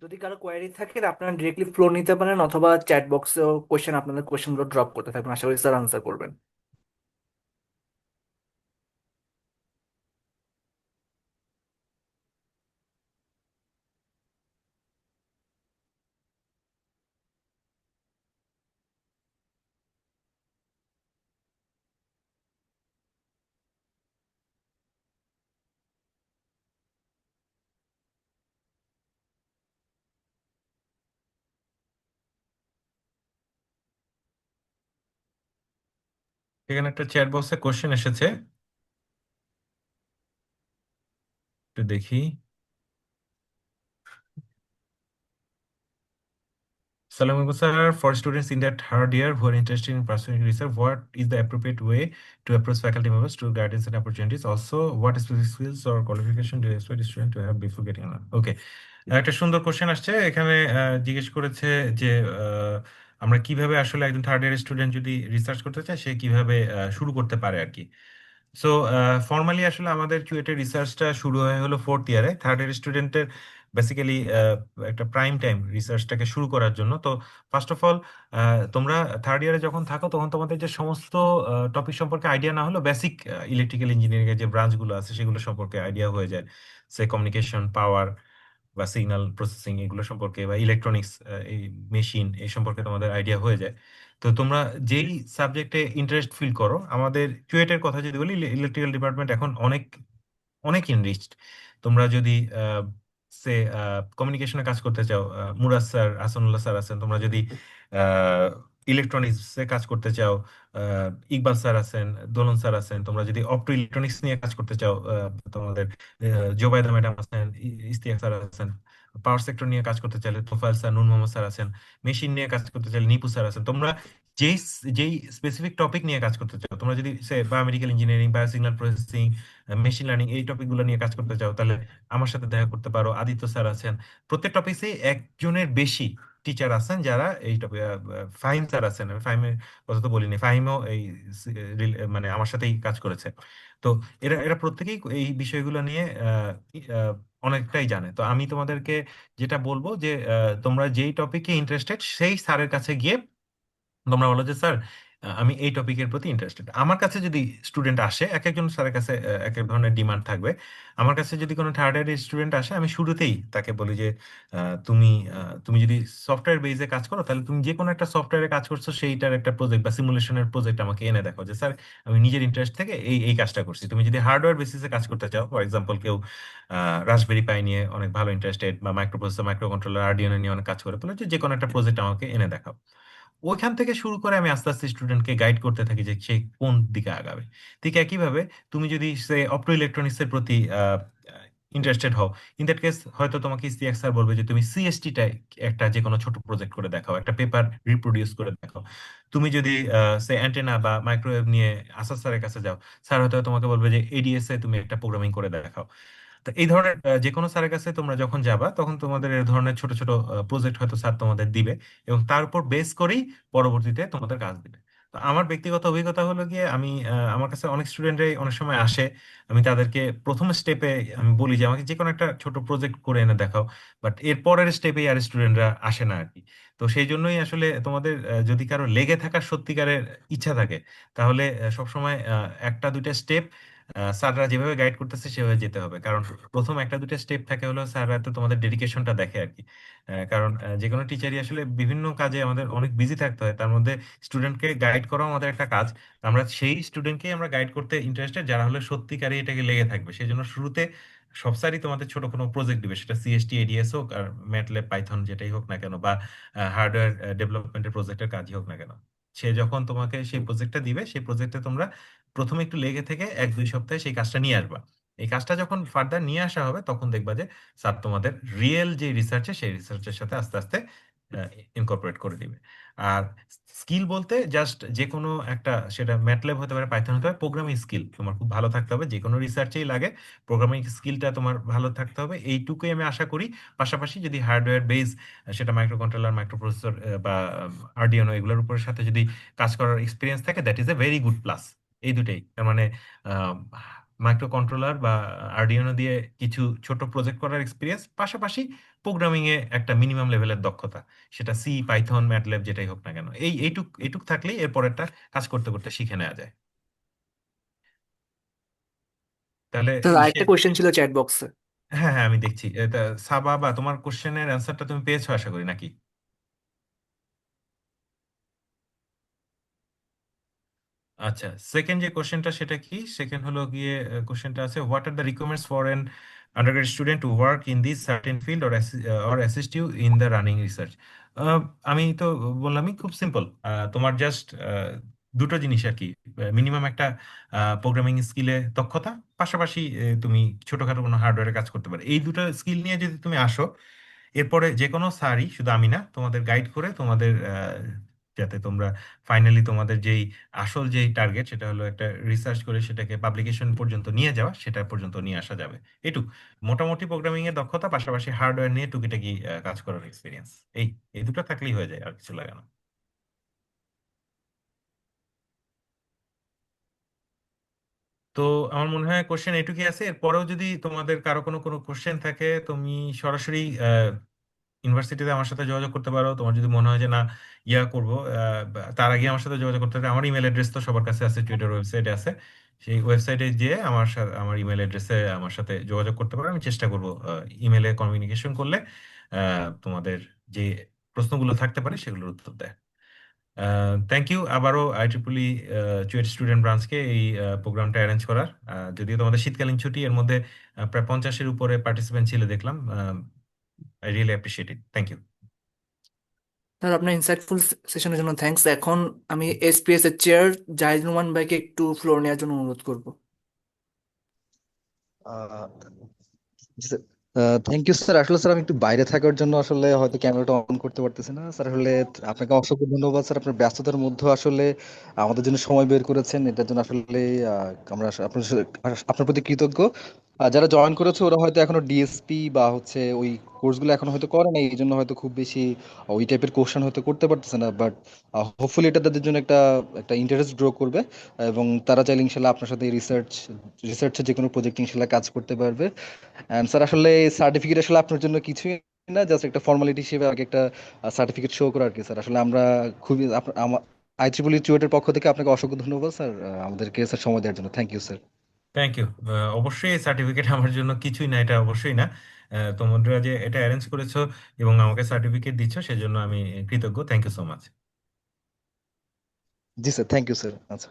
যদি কারো কোয়ারি থাকে আপনারা ডিরেক্টলি ফ্লোর নিতে পারেন, অথবা চ্যাট বক্সেও কোশ্চেন, আপনাদের কোশ্চেনগুলো ড্রপ করতে থাকবেন, আশা করি স্যার আনসার করবেন। এখানে একটা চ্যাট বক্সে কোশ্চেন এসেছে, একটু দেখি। Salam alaikum, sir. For students in that third year who are interested in pursuing research, what is the appropriate way to approach faculty members to guidance and opportunities? Also, what specific skills or qualification do you expect a student to have before getting on? Okay. একটা সুন্দর question আসছে এখানে। জিজ্ঞেস করেছে যে আমরা কিভাবে আসলে একজন থার্ড ইয়ার স্টুডেন্ট যদি রিসার্চ করতে চায় সে কিভাবে শুরু করতে পারে আর কি। সো ফর্মালি আসলে আমাদের চুয়েটের রিসার্চটা শুরু হয় হলো ফোর্থ ইয়ারে। থার্ড ইয়ার স্টুডেন্টের বেসিক্যালি একটা প্রাইম টাইম রিসার্চটাকে শুরু করার জন্য। তো ফার্স্ট অফ অল, তোমরা থার্ড ইয়ারে যখন থাকো তখন তোমাদের যে সমস্ত টপিক সম্পর্কে আইডিয়া না হলো, বেসিক ইলেকট্রিক্যাল ইঞ্জিনিয়ারিং এর যে ব্রাঞ্চগুলো আছে সেগুলো সম্পর্কে আইডিয়া হয়ে যায়। সে কমিউনিকেশন, পাওয়ার বা সিগন্যাল প্রসেসিং এগুলো সম্পর্কে, বা ইলেকট্রনিক্স, এই মেশিন এই সম্পর্কে তোমাদের আইডিয়া হয়ে যায়। তো তোমরা যেই সাবজেক্টে ইন্টারেস্ট ফিল করো, আমাদের চুয়েটের কথা যদি বলি, ইলেকট্রিক্যাল ডিপার্টমেন্ট এখন অনেক অনেক ইনরিচড। তোমরা যদি সে কমিউনিকেশনে কাজ করতে চাও, মুরাদ স্যার, আসানুল্লাহ স্যার আছেন। তোমরা যদি ইলেকট্রনিক্সে কাজ করতে চাও, ইকবাল স্যার আছেন, দোলন স্যার আছেন। তোমরা যদি অপটো ইলেকট্রনিক্স নিয়ে কাজ করতে চাও, তোমাদের জোবাইদা ম্যাডাম আছেন, ইস্তিয়াক স্যার আছেন। পাওয়ার সেক্টর নিয়ে কাজ করতে চাইলে তোফায়েল স্যার, নূর মোহাম্মদ স্যার আছেন। মেশিন নিয়ে কাজ করতে চাইলে নিপু স্যার আছেন। তোমরা যেই যেই স্পেসিফিক টপিক নিয়ে কাজ করতে চাও, তোমরা যদি সে biomedical engineering, bio signal processing, machine learning এই টপিকগুলো নিয়ে কাজ করতে চাও, তাহলে আমার সাথে দেখা করতে পারো। আদিত্য স্যার আছেন। প্রত্যেক টপিকে একজনের বেশি টিচার আছেন যারা এই টপিক, ফাহিম স্যার আছেন, আমি ফাহিমের কথা তো বলিনি, ফাহিমও এই মানে আমার সাথেই কাজ করেছে। তো এরা এরা প্রত্যেকেই এই বিষয়গুলো নিয়ে অনেকটাই জানে। তো আমি তোমাদেরকে যেটা বলবো যে তোমরা যেই টপিকে ইন্টারেস্টেড সেই স্যারের কাছে গিয়ে তোমরা বলো যে স্যার আমি এই টপিকের প্রতি ইন্টারেস্টেড। আমার কাছে যদি স্টুডেন্ট আসে, এক একজন স্যারের কাছে এক এক ধরনের ডিমান্ড থাকবে। আমার কাছে যদি কোনো থার্ড ইয়ারের স্টুডেন্ট আসে, আমি শুরুতেই তাকে বলি যে তুমি যদি সফটওয়্যার বেসে কাজ করো, তাহলে তুমি যে কোনো একটা সফটওয়্যারে কাজ করছো সেইটার একটা প্রজেক্ট বা সিমুলেশনের প্রজেক্ট আমাকে এনে দেখো যে স্যার আমি নিজের ইন্টারেস্ট থেকে এই এই কাজটা করছি। তুমি যদি হার্ডওয়্যার বেসিসে কাজ করতে চাও, ফর এক্সাম্পল কেউ রাসবেরি পাই নিয়ে অনেক ভালো ইন্টারেস্টেড, বা মাইক্রোপ্রসেসর, মাইক্রো কন্ট্রোলার, আর্ডিনো নিয়ে অনেক কাজ করে, বলে যে কোনো একটা প্রজেক্ট আমাকে এনে দেখাও। ওইখান থেকে শুরু করে আমি আস্তে আস্তে স্টুডেন্টকে গাইড করতে থাকি যে সে কোন দিকে আগাবে। ঠিক একইভাবে তুমি যদি সে অপ্টো ইলেকট্রনিক্স এর প্রতি ইন্টারেস্টেড হও, ইন দ্যাট কেস হয়তো তোমাকে ইস্তিয়াক স্যার বলবে যে তুমি সিএসটিটাই একটা যে কোনো ছোট প্রজেক্ট করে দেখাও, একটা পেপার রিপ্রোডিউস করে দেখাও। তুমি যদি সে অ্যান্টেনা বা মাইক্রোওয়েভ নিয়ে আসাদ স্যারের কাছে যাও, স্যার হয়তো তোমাকে বলবে যে এডিএস এ তুমি একটা প্রোগ্রামিং করে দেখাও। তো এই ধরনের যে কোনো স্যারের কাছে তোমরা যখন যাবা, তখন তোমাদের এই ধরনের ছোট ছোট প্রজেক্ট হয়তো স্যার তোমাদের দিবে, এবং তার উপর বেস করেই পরবর্তীতে তোমাদের কাজ দিবে। তো আমার ব্যক্তিগত অভিজ্ঞতা হলো গিয়ে, আমি আমার কাছে অনেক স্টুডেন্টরাই অনেক সময় আসে, আমি তাদেরকে প্রথম স্টেপে আমি বলি যে আমাকে যে কোনো একটা ছোট প্রজেক্ট করে এনে দেখাও, বাট এর পরের স্টেপে আর স্টুডেন্টরা আসে না আর কি। তো সেই জন্যই আসলে তোমাদের যদি কারো লেগে থাকার সত্যিকারের ইচ্ছা থাকে, তাহলে সবসময় একটা দুইটা স্টেপ স্যাররা যেভাবে গাইড করতেছে সেভাবে যেতে হবে। কারণ প্রথম একটা দুটো স্টেপ থাকে হলো স্যাররা তো তোমাদের ডেডিকেশনটা দেখে আর কি। কারণ যে কোনো টিচারই আসলে বিভিন্ন কাজে আমাদের অনেক বিজি থাকতে হয়, তার মধ্যে স্টুডেন্টকে গাইড করাও আমাদের একটা কাজ। তো আমরা সেই স্টুডেন্টকেই আমরা গাইড করতে ইন্টারেস্টেড যারা হলে সত্যিকারই এটাকে লেগে থাকবে। সেই জন্য শুরুতে সব স্যারই তোমাদের ছোট কোনো প্রজেক্ট দিবে, সেটা সিএসটি, এডিএস হোক, আর ম্যাটল্যাব, পাইথন যেটাই হোক না কেন, বা হার্ডওয়্যার ডেভেলপমেন্টের প্রজেক্টের কাজই হোক না কেন। সে যখন তোমাকে সেই প্রজেক্টটা দিবে, সেই প্রজেক্টে তোমরা প্রথমে একটু লেগে থেকে 1-2 সপ্তাহে সেই কাজটা নিয়ে আসবা। এই কাজটা যখন ফার্দার নিয়ে আসা হবে, তখন দেখবা যে স্যার তোমাদের রিয়েল যে রিসার্চে, সেই রিসার্চের সাথে আস্তে আস্তে ইনকর্পোরেট করে দিবে। আর স্কিল বলতে জাস্ট যে কোনো একটা, সেটা ম্যাটল্যাব হতে পারে, পাইথন হতে পারে, প্রোগ্রামিং স্কিল তোমার খুব ভালো থাকতে হবে। যে কোনো রিসার্চেই লাগে, প্রোগ্রামিং স্কিলটা তোমার ভালো থাকতে হবে, এইটুকুই আমি আশা করি। পাশাপাশি যদি হার্ডওয়্যার বেস, সেটা মাইক্রো কন্ট্রোলার, মাইক্রো প্রসেসর বা আরডিএনও, এগুলোর উপর সাথে যদি কাজ করার এক্সপিরিয়েন্স থাকে, that is a very good plus. এই দুটেই, তার মানে মাইক্রো কন্ট্রোলার বা আরডিএনও দিয়ে কিছু ছোট প্রজেক্ট করার এক্সপিরিয়েন্স, পাশাপাশি প্রোগ্রামিং এ একটা মিনিমাম লেভেলের দক্ষতা, সেটা সি, পাইথন, ম্যাটল্যাব যেটাই হোক না কেন, এইটুক এইটুক থাকলেই এরপরেরটা কাজ করতে করতে শিখে নেওয়া যায়। তাহলে স্যার আরেকটা কোয়েশ্চেন ছিল চ্যাট বক্সে। হ্যাঁ হ্যাঁ, আমি দেখছি এটা। সাবা, বা তোমার কোশ্চেনের অ্যান্সারটা তুমি পেয়েছো আশা করি, নাকি? আচ্ছা, সেকেন্ড যে কোশ্চেনটা সেটা কি? সেকেন্ড হলো গিয়ে কোশ্চেনটা আছে, what are the requirements for an undergrad student to work in this certain field or assist you in the running research? আমি তো বললামই, খুব সিম্পল। তোমার জাস্ট দুটো জিনিস আর কি, মিনিমাম একটা প্রোগ্রামিং স্কিলে দক্ষতা, পাশাপাশি তুমি ছোটখাটো কোনো হার্ডওয়্যারে কাজ করতে পারো। এই দুটো স্কিল নিয়ে যদি তুমি আসো, এরপরে যে কোনো স্যারই, শুধু আমি না, তোমাদের গাইড করে তোমাদের যাতে তোমরা ফাইনালি তোমাদের যেই আসল যেই টার্গেট, সেটা হলো একটা রিসার্চ করে সেটাকে পাবলিকেশন পর্যন্ত নিয়ে যাওয়া, সেটা পর্যন্ত নিয়ে আসা যাবে। এটুক মোটামুটি প্রোগ্রামিং এর দক্ষতা, পাশাপাশি হার্ডওয়্যার নিয়ে টুকিটাকি কাজ করার এক্সপিরিয়েন্স, এই এই দুটো থাকলেই হয়ে যায়, আর কিছু লাগে না। তো আমার মনে হয় কোশ্চেন এটুকুই আছে। এরপরেও যদি তোমাদের কারো কোনো কোনো কোশ্চেন থাকে, তুমি সরাসরি ইউনিভার্সিটিতে আমার সাথে যোগাযোগ করতে পারো। তোমার যদি মনে হয় যে না, ইয়া করবো, তার আগে আমার সাথে যোগাযোগ করতে হবে। আমার ইমেল অ্যাড্রেস তো সবার কাছে আছে, টুইটার ওয়েবসাইটে আছে। সেই ওয়েবসাইটে গিয়ে আমার সাথে, আমার ইমেল অ্যাড্রেসে আমার সাথে যোগাযোগ করতে পারো। আমি চেষ্টা করবো ইমেলে কমিউনিকেশন করলে তোমাদের যে প্রশ্নগুলো থাকতে পারে সেগুলোর উত্তর দেয়। থ্যাংক ইউ আবারও IEEE চুয়েট স্টুডেন্ট ব্রাঞ্চকে এই প্রোগ্রামটা অ্যারেঞ্জ করার। যদিও তোমাদের শীতকালীন ছুটি, এর মধ্যে প্রায় 50-এর উপরে পার্টিসিপেন্ট ছিল দেখলাম। I really appreciate it. Thank you. Sir আপনার ইনসাইটফুল সেশনের জন্য থ্যাঙ্কস। এখন আমি এসপিএস এর চেয়ার জাহিদ রহমান ভাইকে একটু ফ্লোর নেওয়ার জন্য অনুরোধ করব। Thank you sir. আসলে স্যার আমি একটু বাইরে থাকার জন্য আসলে হয়তো ক্যামেরাটা অন করতে পারতেছি না স্যার। আসলে আপনাকে অসংখ্য ধন্যবাদ স্যার, আপনার ব্যস্ততার মধ্যে আসলে আমাদের জন্য সময় বের করেছেন, এটার জন্য আসলে আমরা আপনার প্রতি কৃতজ্ঞ। যারা জয়েন করেছে ওরা হয়তো এখনো ডিএসপি বা হচ্ছে ওই কোর্সগুলো এখনো হয়তো করে নাই, এই জন্য হয়তো খুব বেশি ওই টাইপের কোশ্চেন হয়তো করতে পারতেছে না। বাট হোপফুলি এটা তাদের জন্য একটা একটা ইন্টারেস্ট গ্রো করবে, এবং তারা চাইলে ইনশাল্লাহ আপনার সাথে রিসার্চে যে কোনো প্রজেক্ট ইনশাল্লাহ কাজ করতে পারবে। অ্যান্ড স্যার আসলে সার্টিফিকেট আসলে আপনার জন্য কিছুই না, জাস্ট একটা ফর্মালিটি হিসেবে আগে একটা সার্টিফিকেট শো করা আর কি স্যার। আসলে আমরা খুবই IEEE চুয়েটের পক্ষ থেকে আপনাকে অসংখ্য ধন্যবাদ স্যার, আমাদেরকে স্যার সময় দেওয়ার জন্য। Thank you sir. Thank you. অবশ্যই এই সার্টিফিকেট আমার জন্য কিছুই না, এটা অবশ্যই না। তোমরা যে এটা অ্যারেঞ্জ করেছো এবং আমাকে সার্টিফিকেট দিচ্ছ সেজন্য আমি কৃতজ্ঞ। Thank you so much. জি স্যার, থ্যাংক ইউ স্যার। আচ্ছা।